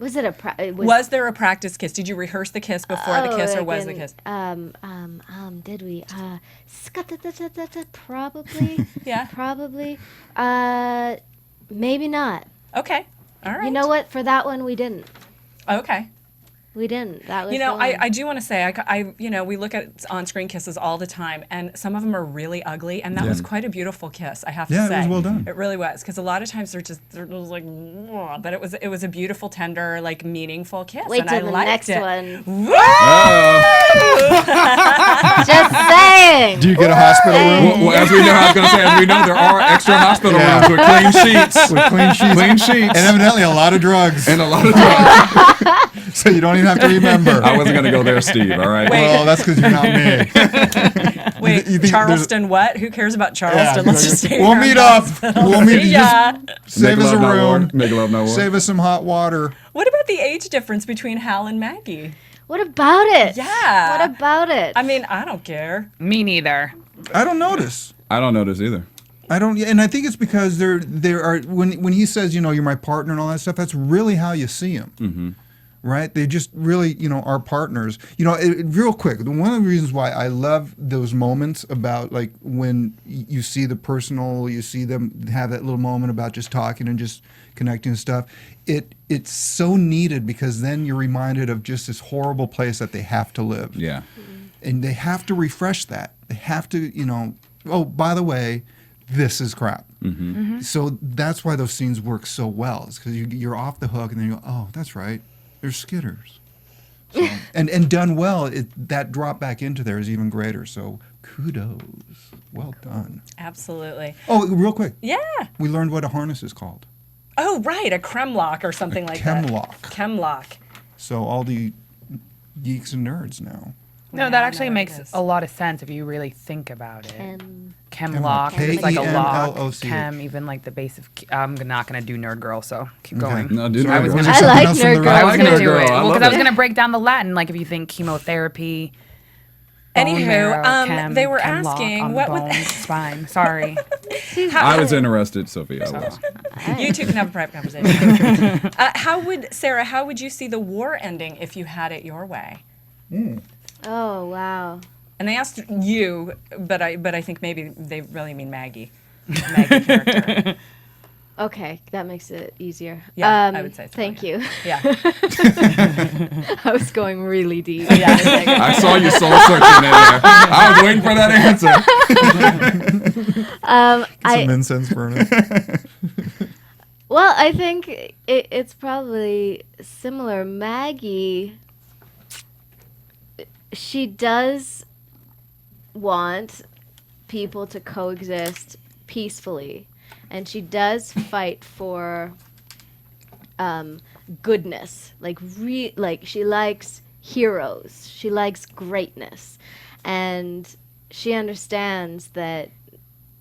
S8: Was it a
S4: Was there a practice kiss? Did you rehearse the kiss before the kiss, or was the kiss?
S8: Did we? Probably.
S4: Yeah.
S8: Probably. Maybe not.
S4: Okay. All right.
S8: You know what? For that one, we didn't.
S4: Okay.
S8: We didn't. That was.
S4: You know,
S8: the one.
S4: I do want to say, we look at on-screen kisses all the time, and some of them are really ugly, and that was quite a beautiful kiss, I have to say.
S7: Yeah, it was well done.
S4: It really was, because a lot of times they're just like, "Whoa," but it was a beautiful, tender, like meaningful kiss,
S8: Wait
S4: and
S8: till
S4: I
S8: the
S4: liked
S8: next
S4: it.
S8: one.
S5: Oh.
S8: Just saying.
S7: Do you get a hospital room?
S5: Well, as we know, I was going to say, as we know, there are extra hospital rooms with clean sheets.
S7: With clean sheets.
S5: Clean sheets.
S7: And evidently a lot of drugs.
S5: And a lot of drugs.
S7: So you don't even have to remember.
S5: I wasn't going to go there, Steve, all right?
S4: Wait.
S7: Well, that's because you're not me.
S4: Wait,
S7: you think
S4: Charleston what? Who cares about Charleston? Let's just stay
S7: we'll
S4: here in
S7: meet up.
S4: hospital.
S7: We'll meet.
S4: See ya.
S7: Just save
S5: Make
S7: us a
S5: love, not war.
S7: room.
S5: Make love, not war.
S7: Save us some hot water.
S4: What about the age difference between Hal and Maggie?
S8: What about it?
S4: Yeah.
S8: What about it?
S4: I mean, I don't care.
S6: Me neither.
S7: I don't notice.
S5: I don't notice either.
S7: I don't, and I think it's because there are when he says, you know, you're my partner and all that stuff. That's really how you see him.
S5: Mm-hmm.
S7: Right? They just really, you know, are partners. You know, real quick, one of the reasons why I love those moments about like when you see the personal, you see them have that little moment about just talking and just connecting and stuff. It's so needed because then you're reminded of just this horrible place that they have to live.
S5: Yeah.
S7: And they have to refresh that. They have to, you know, oh, by the way, this is crap.
S5: Mm-hmm.
S6: Mm-hmm.
S7: So that's why those scenes work so well. It's because you're off the hook and then you go, oh, that's right. They're Skitters. So, and done well, that drop back into there is even greater. So kudos. Well done.
S4: Absolutely.
S7: Oh, real quick.
S4: Yeah.
S7: We learned what a harness is called.
S4: Oh, right. A cremlock or something like that.
S7: Chemlock.
S4: Chemlock.
S7: So all the geeks and nerds now.
S6: No,
S4: Yeah,
S6: that
S4: I
S6: actually
S4: know
S6: makes
S4: it is.
S6: a lot of sense if you really think about it.
S7: Chemlock.
S6: Chemlock. It's like a lock.
S7: K-E-M-L-O-C-H.
S6: Chem, even like the base of. I'm not gonna do nerd girl, so keep
S7: Okay.
S6: going.
S5: No, dude,
S6: I was
S7: Was
S6: gonna.
S7: there
S8: I
S7: something
S8: like
S7: else from
S8: nerd
S7: the
S8: girl.
S6: I
S7: ride?
S6: was gonna
S5: nerd
S6: do
S5: girl.
S6: it.
S5: I
S6: Well,
S5: love
S6: because I was
S5: it.
S6: gonna break down the Latin, like if you think chemotherapy. bone
S4: Anywho,
S6: marrow,
S4: they were
S6: chemlock
S4: asking
S6: on
S4: what
S6: the
S4: would
S6: bone, spine. Sorry.
S5: I was interested, Sophia. I was.
S4: you two can have a private conversation. Sarah, how would you see the war ending if you had it your way?
S8: Oh, wow.
S4: And they asked you, but I think maybe they really mean Maggie. Maggie character.
S8: Okay, that makes it easier.
S4: Yeah, I would say so,
S8: Thank
S4: yeah.
S8: you.
S4: Yeah.
S8: I was going really deep.
S4: Yeah.
S5: I saw you soul searching in there. I was waiting for that answer.
S7: Some incense burning.
S8: Well, I think it's probably similar. Maggie, she does want people to coexist peacefully, and she does fight for goodness. Like she likes heroes. She likes greatness, and she understands that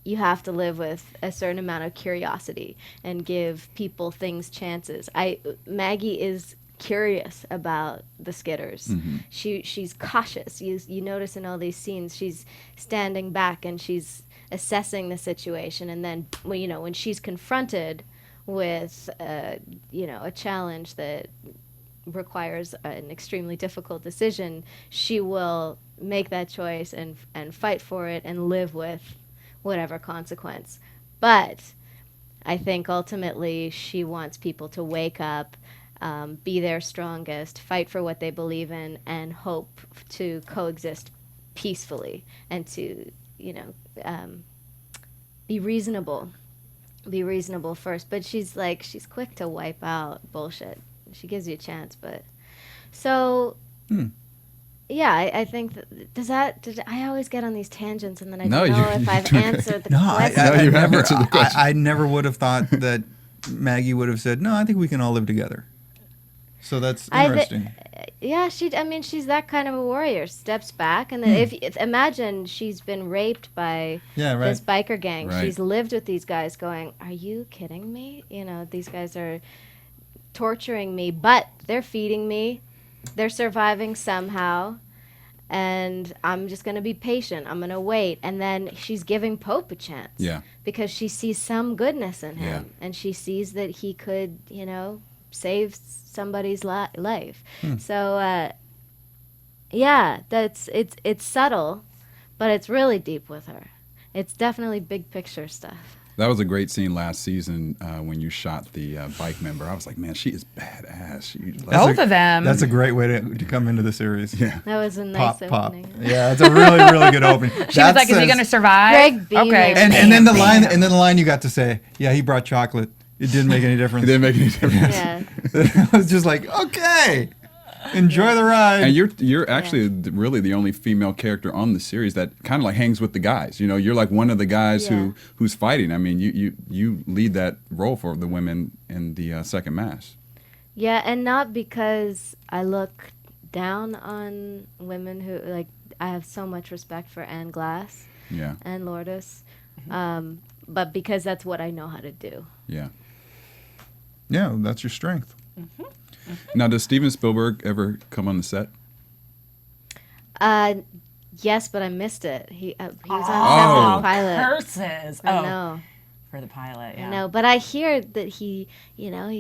S8: you have to live with a certain amount of curiosity and give people things chances. Maggie is curious about the Skitters.
S5: Mm-hmm.
S8: She's cautious. You notice in all these scenes she's standing back and she's assessing the situation, and then when she's confronted with a challenge that requires an extremely difficult decision, she will make that choice and fight for it and live with whatever consequence. But I think ultimately she wants people to wake up, be their strongest, fight for what they believe in, and hope to coexist peacefully and to, be reasonable. Be reasonable first. But she's quick to wipe out bullshit. She gives you a chance, but so. Yeah, I think I always get on these tangents and then I don't know if I've answered the question.
S7: I never would have thought that Maggie would have said, no, I think we can all live together. So that's interesting.
S8: She's that kind of a warrior. Steps back, and then if imagine she's been raped by this biker gang.
S5: Right.
S8: She's lived with these guys going, are you kidding me? These guys are torturing me, but they're feeding me. They're surviving somehow, and I'm just going to be patient. I'm going to wait. And then she's giving Pope a chance.
S5: Yeah.
S8: Because she sees some goodness in him,
S5: Yeah.
S8: and she sees that he could, save somebody's life. So yeah, it's subtle, but it's really deep with her. It's definitely big picture stuff.
S5: That was a great scene last season when you shot the bike member. I was like, man, she is badass.
S6: Both of them.
S7: That's a great way to come into the series.
S5: Yeah.
S8: That was a nice opening.
S7: Yeah, it's a really, really good opening.
S6: She was like, "Is he gonna survive?"
S8: Greg Beamer.
S6: Okay.
S7: And then the line you got to say, yeah, he brought chocolate. It didn't make any difference.
S5: It didn't make any difference.
S8: Yeah.
S7: It was just like, okay, enjoy the ride.
S5: And you're actually really the only female character on the series that kind of like hangs with the guys. You know, you're like one of the guys who's fighting. I mean, you lead that role for the women in the second mass.
S8: Yeah, and not because I look down on women who, like, I have so much respect for Anne Glass and Lourdes, but because that's what I know how to do.
S5: Yeah.
S7: Yeah, that's your strength.
S5: Now, does Steven Spielberg ever come on the set?
S8: Yes, but I missed it. He was on set for the pilot.
S4: Curses.
S8: I know.
S4: For the pilot, yeah.
S8: I know, but I hear that he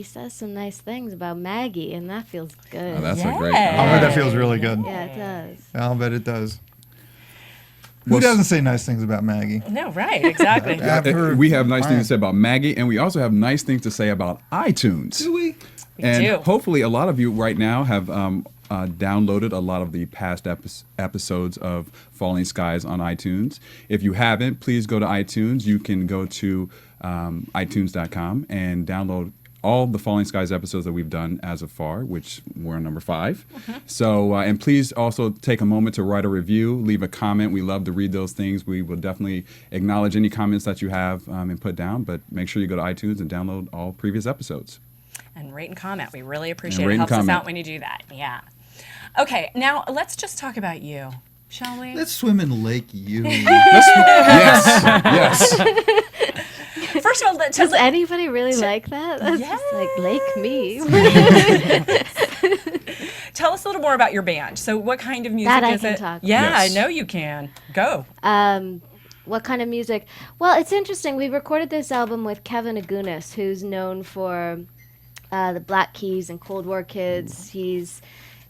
S8: says some nice things about Maggie, and that feels good.
S5: Oh, that's a great.
S7: I'll bet that feels really good.
S8: Yeah, it does.
S7: I'll bet it does. Who doesn't say nice things about Maggie?
S4: No, right, exactly.
S5: We have nice things to say about Maggie, and we also have nice things to say about iTunes.
S7: Do we?
S5: And
S4: do.
S5: hopefully a lot of you right now have downloaded a lot of the past episodes of Falling Skies on iTunes. If you haven't, please go to iTunes. You can go to iTunes.com and download all the Falling Skies episodes that we've done as of far, which we're on number 5. So, and please also take a moment to write a review, leave a comment. We love to read those things. We will definitely acknowledge any comments that you have and put down, but make sure you go to iTunes and download all previous episodes.
S4: And rate and comment. We really appreciate it. It helps us out when you do that. Yeah. Okay, now let's just talk about you, shall we?
S7: Let's swim in Lake U.
S5: Yes.
S4: First of all,
S8: Does anybody really like that? That's just like Lake me.
S4: Tell us a little more about your band. So what kind of music
S8: That I
S4: is
S8: can
S4: it?
S8: talk
S4: Yeah,
S5: about.
S4: I know you can. Go.
S8: What kind of music? Well, it's interesting. We recorded this album with Kevin Agunis, who's known for the Black Keys and Cold War Kids. He's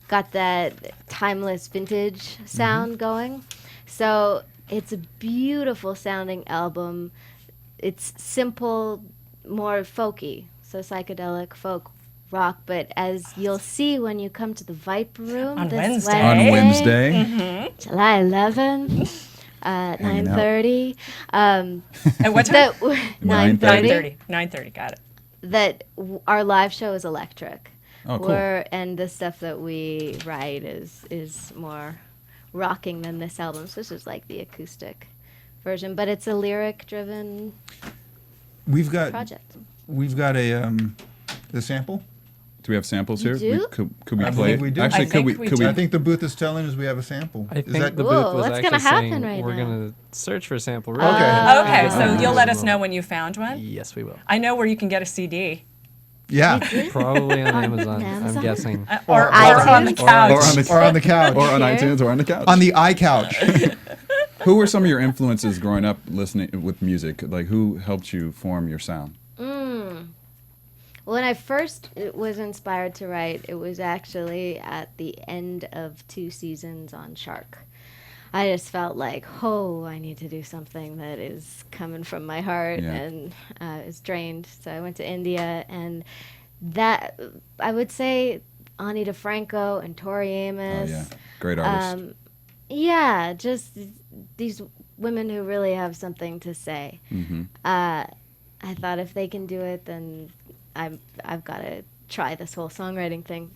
S8: got that timeless vintage sound going. So it's a beautiful sounding album. It's simple, more folky, so psychedelic folk rock. But as you'll see when you come to the Viper Room
S4: On
S8: this
S4: Wednesday.
S8: July 11th, 9:30.
S4: At what time?
S8: 9:30.
S4: 9:30. Got it.
S8: That our live show is electric.
S5: Oh, cool.
S8: And the stuff that we write is more rocking than this album. So this is like the acoustic version, but it's a lyric-driven project.
S7: We've got a sample.
S5: Do we have samples here?
S8: do?
S5: Could we
S7: I
S5: play
S7: believe
S5: it?
S7: we do.
S5: Actually,
S4: I think we do.
S7: I think the booth is telling us we have a sample.
S9: I
S7: Is
S9: think
S7: that
S9: the
S8: Whoa,
S9: booth was
S8: what's
S9: actually
S8: gonna happen
S9: saying
S8: right
S9: we're
S8: now?
S9: going to search for a sample.
S7: Okay.
S4: Okay, so you'll let us
S9: will.
S4: know when you found one?
S9: Yes, we will.
S4: I know where you can get a CD.
S7: Yeah.
S9: Probably on Amazon,
S8: Amazon?
S9: I'm guessing.
S4: Or
S8: iTunes?
S4: on the couch.
S7: Or on the couch.
S5: Or on
S8: Here.
S5: iTunes or on the couch.
S7: On the iCouch.
S5: Who were some of your influences growing up listening with music? Like, who helped you form your sound?
S8: When I first was inspired to write, it was actually at the end of 2 seasons on Shark. I just felt like, I need to do something that is coming from my heart and is drained. So I went to India, and that, I would say, Ani DeFranco and Tori Amos.
S5: Oh, yeah. Great artist.
S8: Yeah, just these women who really have something to say. I thought if they can do it, then I've got to try this whole songwriting thing.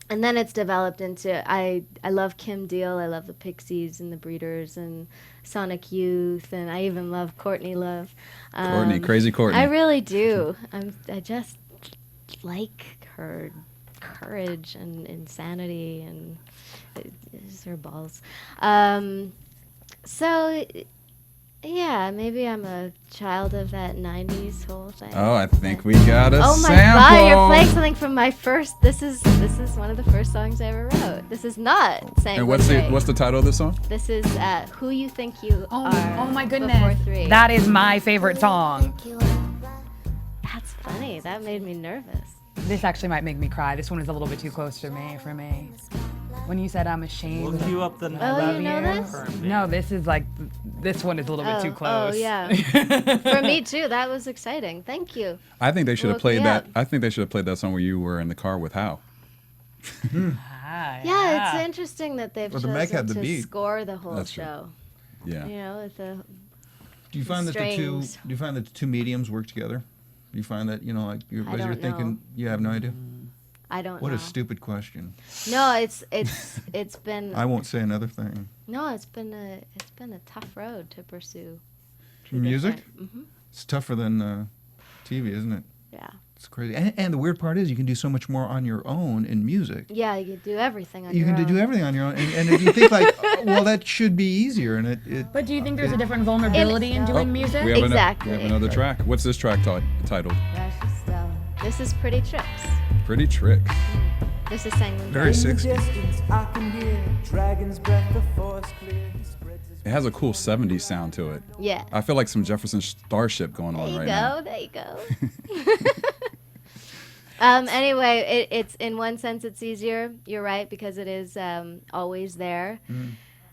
S8: And then it's developed into, I love Kim Deal, I love the Pixies and the Breeders and Sonic Youth, and I even love Courtney Love.
S5: Courtney, crazy Courtney.
S8: I really do. I just like her courage and insanity and just her balls. So, yeah, maybe I'm a child of that 90s whole thing.
S5: Oh, I think we got a
S8: Oh my
S5: sample.
S8: God, you're playing something from my first, this is one of the first songs I ever wrote. This is not Sanguin
S5: And what's
S8: Drake.
S5: the title of this song?
S8: This is Who You Think You Are.
S6: Oh my
S8: Before
S6: goodness.
S8: 3.
S6: That is my favorite song.
S8: That's funny. That made me nervous.
S6: This actually might make me cry. This one is a little bit too close to me for me. When you said I'm ashamed.
S9: We'll cue up the
S8: Oh, you know this?
S6: No, this is like, this one is a little bit too close.
S8: Oh, yeah. For me, too. That was exciting. Thank you.
S5: I think they should have
S8: Woke
S5: played
S8: me
S5: that.
S8: up.
S5: I think they should have played that song where you were in the car with Hal.
S8: Yeah, it's interesting that they've
S7: Well, the Meg
S8: chosen
S7: had the
S8: to
S7: beat.
S8: score the whole
S5: That's true.
S8: show.
S5: Yeah.
S8: You know, with the
S7: Do you find that the two?
S8: strings.
S7: Do you find that the two mediums work together? Do you find that like you're,
S8: I
S7: as you're
S8: don't
S7: thinking,
S8: know.
S7: you have no idea?
S8: I don't
S7: What
S8: know.
S7: a stupid question.
S8: No, it's been
S7: I won't say another thing.
S8: no, it's been a tough road to pursue.
S7: Music?
S8: Mm-hmm.
S7: It's tougher than TV, isn't it?
S8: Yeah.
S7: It's crazy. And the weird part is you can do so much more on your own in music.
S8: Yeah, you can do everything on
S7: You
S8: your
S7: can
S8: own.
S7: do everything on your own. And if you think like, well, that should be easier. And it
S6: But do you think there's a different vulnerability in doing music?
S5: We have,
S8: Exactly.
S5: we have another track. What's this track titled?
S8: Precious Stone. This is Pretty Tricks.
S5: Pretty Tricks.
S8: This is Sanguin
S7: very
S8: Drake.
S7: 60s.
S5: It has a cool 70s sound to it.
S8: Yeah.
S5: I feel like some Jefferson Starship going on right now.
S8: There you go. Anyway, it's in one sense it's easier. You're right, because it is always there,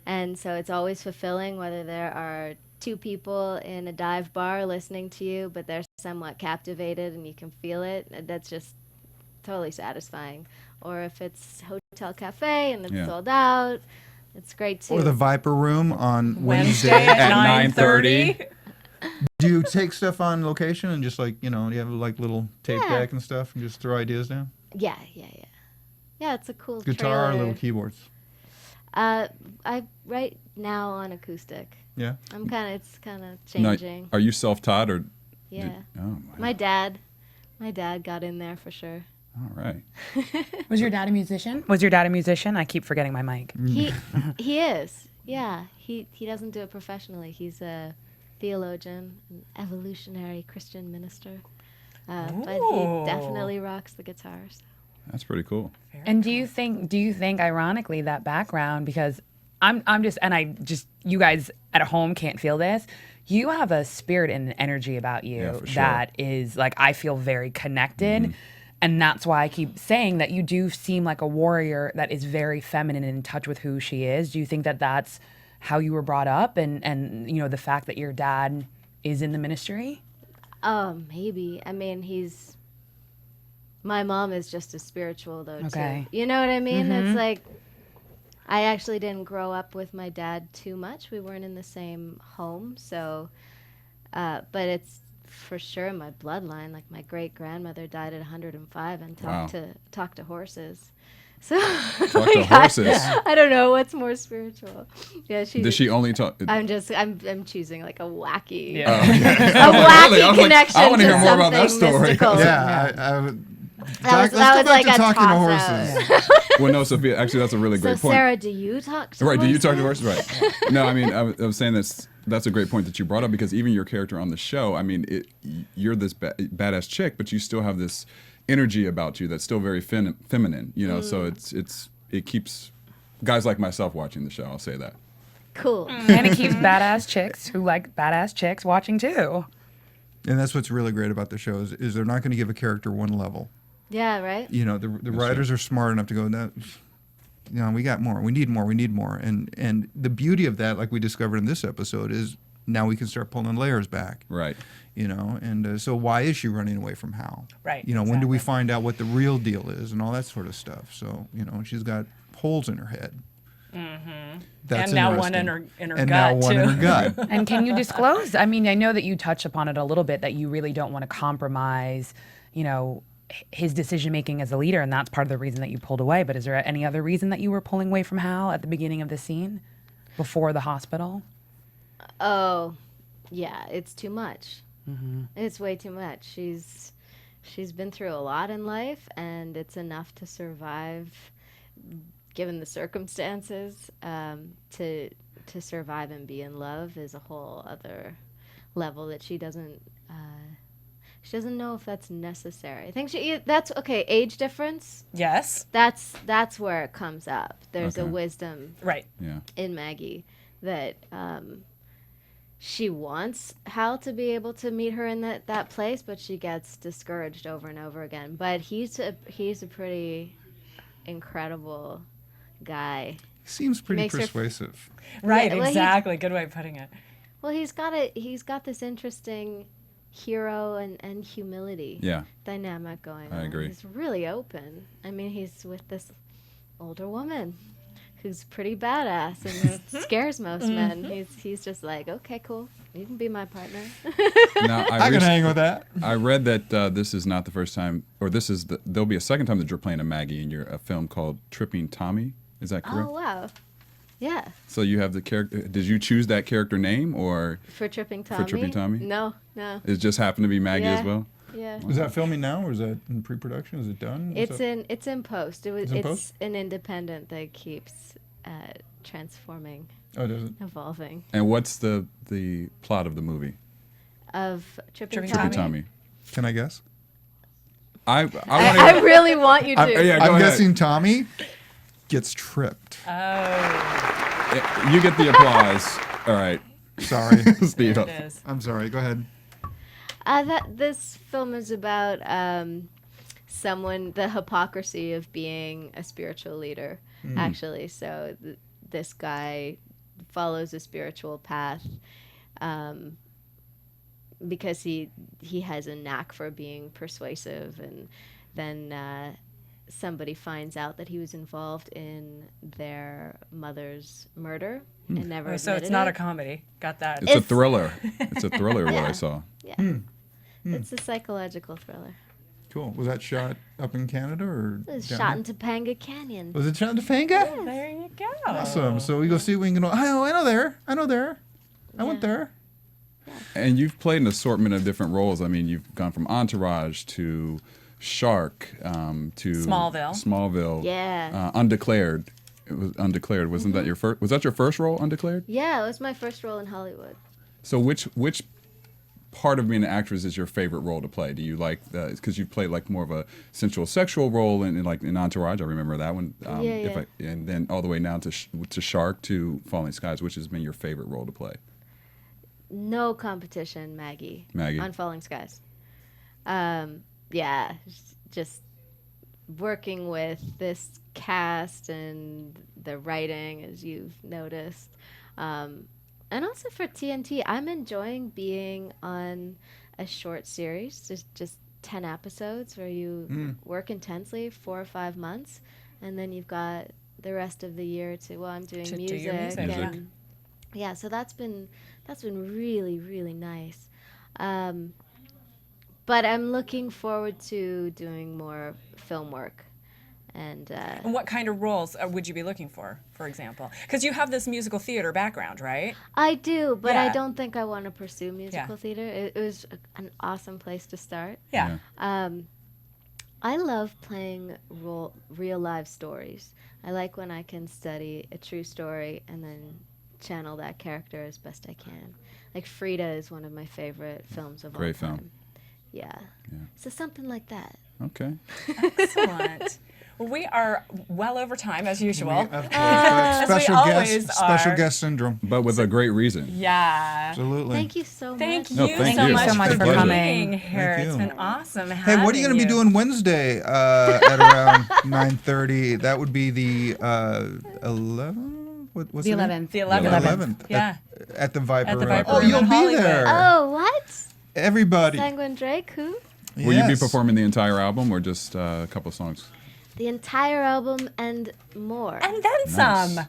S8: and so it's always fulfilling. Whether there are two people in a dive bar listening to you, but they're somewhat captivated and you can feel it. That's just totally satisfying. Or if it's Hotel Cafe and it's sold out, it's great too.
S7: Or the Viper Room on
S4: Wednesday
S7: Wednesday.
S4: at
S5: 9:30.
S4: 9:30.
S7: Do you take stuff on location and just like, do you have like little tape
S8: Yeah.
S7: deck and stuff and just throw ideas down?
S8: Yeah. Yeah, it's a cool
S7: Guitar,
S8: trailer.
S7: little keyboards.
S8: I right now on acoustic.
S7: Yeah.
S8: It's kind of
S5: Now,
S8: changing.
S5: are you self-taught or?
S8: Yeah.
S5: Oh
S8: My dad got in there for sure.
S5: All right.
S6: Was your dad a musician? Was your dad a musician? I keep forgetting my mic.
S8: He is. Yeah. He doesn't do it professionally. He's a theologian, an evolutionary Christian minister. But he definitely rocks the guitar. So.
S5: That's pretty cool.
S6: And do you think ironically that background, because you guys at home can't feel this, you have a spirit and an energy about you
S5: Yeah, for sure.
S6: that is like, I feel very connected. And that's why I keep saying that you do seem like a warrior that is very feminine and in touch with who she is. Do you think that that's how you were brought up, and the fact that your dad is in the ministry?
S8: Maybe. I mean, my mom is just as spiritual though
S6: Okay.
S8: too. You know what I mean? It's like I actually didn't grow up with my dad too much. We weren't in the same home, so but it's for sure in my bloodline. Like my great grandmother died at 105 and talked to horses. So
S5: Talk to horses.
S8: I don't know what's more spiritual. Yeah,
S5: Does she only talk?
S8: I'm choosing like a wacky,
S6: Yeah.
S8: a
S5: Really?
S8: wacky
S5: I was like,
S8: connection
S5: I wanna
S8: to
S5: hear more about that
S8: something
S5: story.
S8: mystical.
S7: Yeah. I would.
S8: That
S7: Let's
S8: was
S7: go back
S8: like
S7: to
S8: a
S7: talking to
S8: toss-out.
S7: horses.
S5: Well, no, Sophia. Actually, that's a really
S8: So
S5: great point.
S8: Sarah, do you talk to
S5: Right? Do you talk to
S8: horses?
S5: horses? Right. No, I mean, I was saying that's a great point that you brought up, because even your character on the show, I mean, you're this badass chick, but you still have this energy about you that's still very feminine. So it keeps guys like myself watching the show. I'll say that.
S8: Cool.
S6: And it keeps badass chicks who like badass chicks watching too.
S7: And that's what's really great about the show is they're not going to give a character one level.
S8: Yeah, right?
S7: The writers are smart enough to go, no, we got more. We need more. And the beauty of that, like we discovered in this episode, is now we can start pulling layers back.
S5: Right.
S7: And so why is she running away from Hal?
S6: Right,
S7: When do we find out what the real deal is and all that sort of stuff? So, she's got holes in her head. Mm-hmm. That's
S4: And now one
S7: interesting.
S4: in her
S7: and
S4: gut,
S7: now one
S4: too.
S7: in her gut.
S6: And can you disclose? I mean, I know that you touched upon it a little bit, that you really don't want to compromise, his decision making as a leader, and that's part of the reason that you pulled away. But is there any other reason that you were pulling away from Hal at the beginning of the scene, before the hospital?
S8: Oh, yeah, it's too much. It's way too much. She's been through a lot in life, and it's enough to survive, given the circumstances. To survive and be in love is a whole other level that she doesn't know if that's necessary. I think that's okay. Age difference.
S4: Yes.
S8: That's where it comes up. There's a
S5: Okay.
S8: wisdom
S4: Right.
S5: Yeah.
S8: in Maggie that she wants Hal to be able to meet her in that place, but she gets discouraged over and over again. But he's a pretty incredible guy.
S7: He seems pretty
S8: Makes her
S7: persuasive.
S4: Right,
S8: Yeah, well,
S4: exactly. Good way of putting it.
S8: Well, he's got this interesting hero and humility dynamic going on.
S5: I agree.
S8: He's really open. I mean, he's with this older woman who's pretty badass and scares most men. He's just like, okay, cool, you can be my partner.
S5: Now,
S7: I can hang with that.
S5: I read that this is not the first time, or there'll be a second time that you're playing a Maggie in a film called Tripping Tommy. Is that correct?
S8: Oh, wow. Yeah.
S5: So you have the character. Did you choose that character name or
S8: For Tripping Tommy?
S5: For Tripping Tommy?
S8: No.
S5: It just happened to be Maggie as well?
S8: Yeah.
S7: Is that filming now, or is that in pre-production? Is it done?
S8: It's in post.
S7: It's in post?
S8: It's an independent that keeps transforming,
S7: Oh, does it?
S8: evolving.
S5: And what's the plot of the movie?
S8: Of Tripping
S5: Tripping
S8: Tommy.
S5: Tommy.
S7: Can I guess?
S5: I want
S8: I really want you to.
S7: I'm guessing Tommy gets tripped.
S5: You get the applause. All right.
S7: Sorry.
S5: Steve.
S4: There it is.
S7: I'm sorry. Go ahead.
S8: This film is about the hypocrisy of being a spiritual leader, actually. So this guy follows a spiritual path because he has a knack for being persuasive, and then somebody finds out that he was involved in their mother's murder and never
S4: So it's
S8: admitted
S4: not
S8: it.
S4: a comedy. Got that.
S5: It's a thriller. It's a thriller, what I saw.
S8: Yeah. It's a psychological thriller.
S7: Cool. Was that shot up in Canada or?
S8: It was
S7: down
S8: shot
S7: here?
S8: in Topanga Canyon.
S7: Was it shot in Topanga?
S4: There you go.
S7: Awesome. So we go see. We can go. Oh, I know there. I went there.
S5: And you've played an assortment of different roles. I mean, you've gone from Entourage to Shark to Smallville.
S8: Yeah.
S5: Undeclared. It was Undeclared. Wasn't that your first? Was that your first role, Undeclared?
S8: Yeah, it was my first role in Hollywood.
S5: So which part of being an actress is your favorite role to play? Do you like because you played like more of a sensual sexual role in Entourage? I remember that one. And then all the way now to Shark to Falling Skies. Which has been your favorite role to play?
S8: No competition, Maggie. On Falling Skies. Yeah, just working with this cast and the writing, as you've noticed. And also for TNT, I'm enjoying being on a short series, just 10 episodes where you work intensely 4 or 5 months, and then you've got the rest of the year I'm doing
S4: To do
S8: music.
S4: your music,
S8: And yeah, so that's been really, really nice. But I'm looking forward to doing more film work. And
S4: what kind of roles would you be looking for example? Because you have this musical theater background, right?
S8: I do, but
S4: Yeah.
S8: I don't think I want to pursue musical theater. It was an awesome place to start.
S4: Yeah.
S8: I love playing real live stories. I like when I can study a true story and then channel that character as best I can. Like Frida is one of my favorite films of all time.
S5: Great film.
S8: Yeah. So something like that.
S5: Okay.
S4: Excellent. Well, we are well over time as usual.
S7: Special guest syndrome.
S5: But with a great reason.
S4: Yeah.
S7: Absolutely.
S8: Thank you so much.
S4: Thank you
S5: thank
S4: so
S5: you.
S4: much
S5: So much
S4: for
S5: for
S4: coming
S7: coming.
S4: here.
S7: Thank
S4: It's
S7: you.
S4: been awesome.
S7: Hey, what are you going to be doing Wednesday at around 9:30? That would be the 11th. What's
S6: The
S7: it?
S6: 11th.
S4: The 11th.
S7: 11th.
S4: Yeah.
S7: At the Viper.
S4: At the Viper
S7: Oh,
S4: Room
S7: you'll
S4: in
S7: be
S4: Hollywood.
S7: there.
S8: Oh, what?
S7: Everybody.
S8: Sanguin Drake, who?
S5: Will you be
S7: Yes.
S5: performing the entire album or just a couple songs?
S8: The entire album and more.
S4: And then some.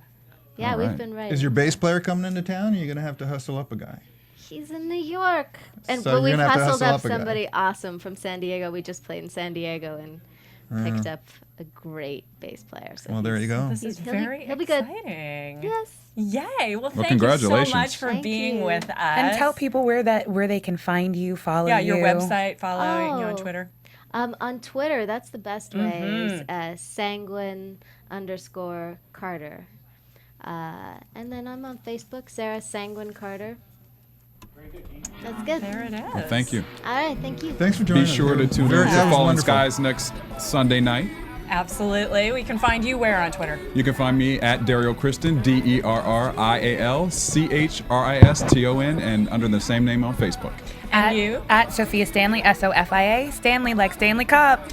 S8: Yeah,
S5: All
S8: we've
S5: right.
S8: been writing.
S7: Is your bass player coming into town? Or are you going to have to hustle up a guy?
S8: He's in New York. And
S7: So
S8: but
S7: you're
S8: we've
S7: gonna have to
S8: hustled
S7: hustle
S8: up
S7: up a guy.
S8: somebody awesome from San Diego. We just played in San Diego and picked up a great bass player. So
S7: Well, there you go.
S4: This is
S8: He'll be-
S4: very
S8: he'll be good.
S4: exciting.
S8: Yes.
S4: Yay. Well, thank you so
S5: congratulations.
S4: much for
S8: Thank
S4: being
S8: you.
S4: with us.
S6: And tell people where they can find you, follow
S4: Yeah,
S6: you.
S4: your website, following you on
S8: Oh.
S4: Twitter.
S8: On Twitter, that's the best way.
S4: Mm-hmm.
S8: Is Sanguin_Carter. And then I'm on Facebook, Sarah Sanguin Carter. That's good.
S4: There it is.
S5: Well, thank you.
S8: All right, thank you.
S7: Thanks for joining
S5: Be
S7: us.
S5: sure to tune in
S7: Very-
S5: to
S7: that was
S5: Falling
S7: wonderful.
S5: Skies next Sunday night
S4: Absolutely. We can find you where on Twitter?
S5: You can find me at Derrial Christon, DerrialChriston, and under the same name on Facebook.
S4: And you?
S6: At Sofia Stanley, Sofia. Stanley like Stanley Cup.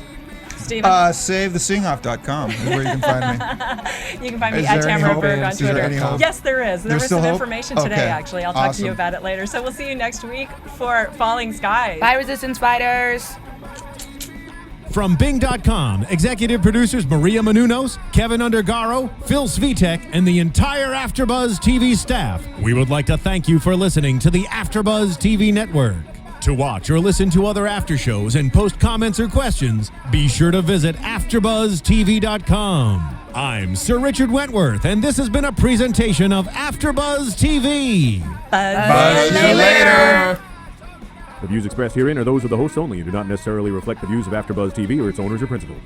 S4: Steven?
S7: SaveTheSingOff.com is where you can find me.
S4: You can find me
S7: Is
S4: at
S7: there any
S4: Tamara
S7: hope?
S4: Berg on
S7: Is there
S4: Twitter.
S7: any hope?
S4: Yes, there is. There
S7: There's
S4: was
S7: still
S4: some
S7: hope?
S4: information today,
S7: Okay.
S4: actually. I'll talk to you
S7: Awesome.
S4: about it later. So we'll see you next week for Falling Skies.
S6: Bye, Resistance Fighters.
S3: From Bing.com, executive producers Maria Menounos, Kevin Undergaro, Phil Svitek, and the entire AfterBuzz TV staff, we would like to thank you for listening to the AfterBuzz TV network. To watch or listen to other after shows and post comments or questions, be sure to visit AfterBuzzTV.com. I'm Sir Richard Wentworth, and this has been a presentation of AfterBuzz TV.
S4: Buzz
S7: you later.
S10: The views expressed herein are those of the hosts only and do not necessarily reflect the views of AfterBuzz TV or its owners or principals.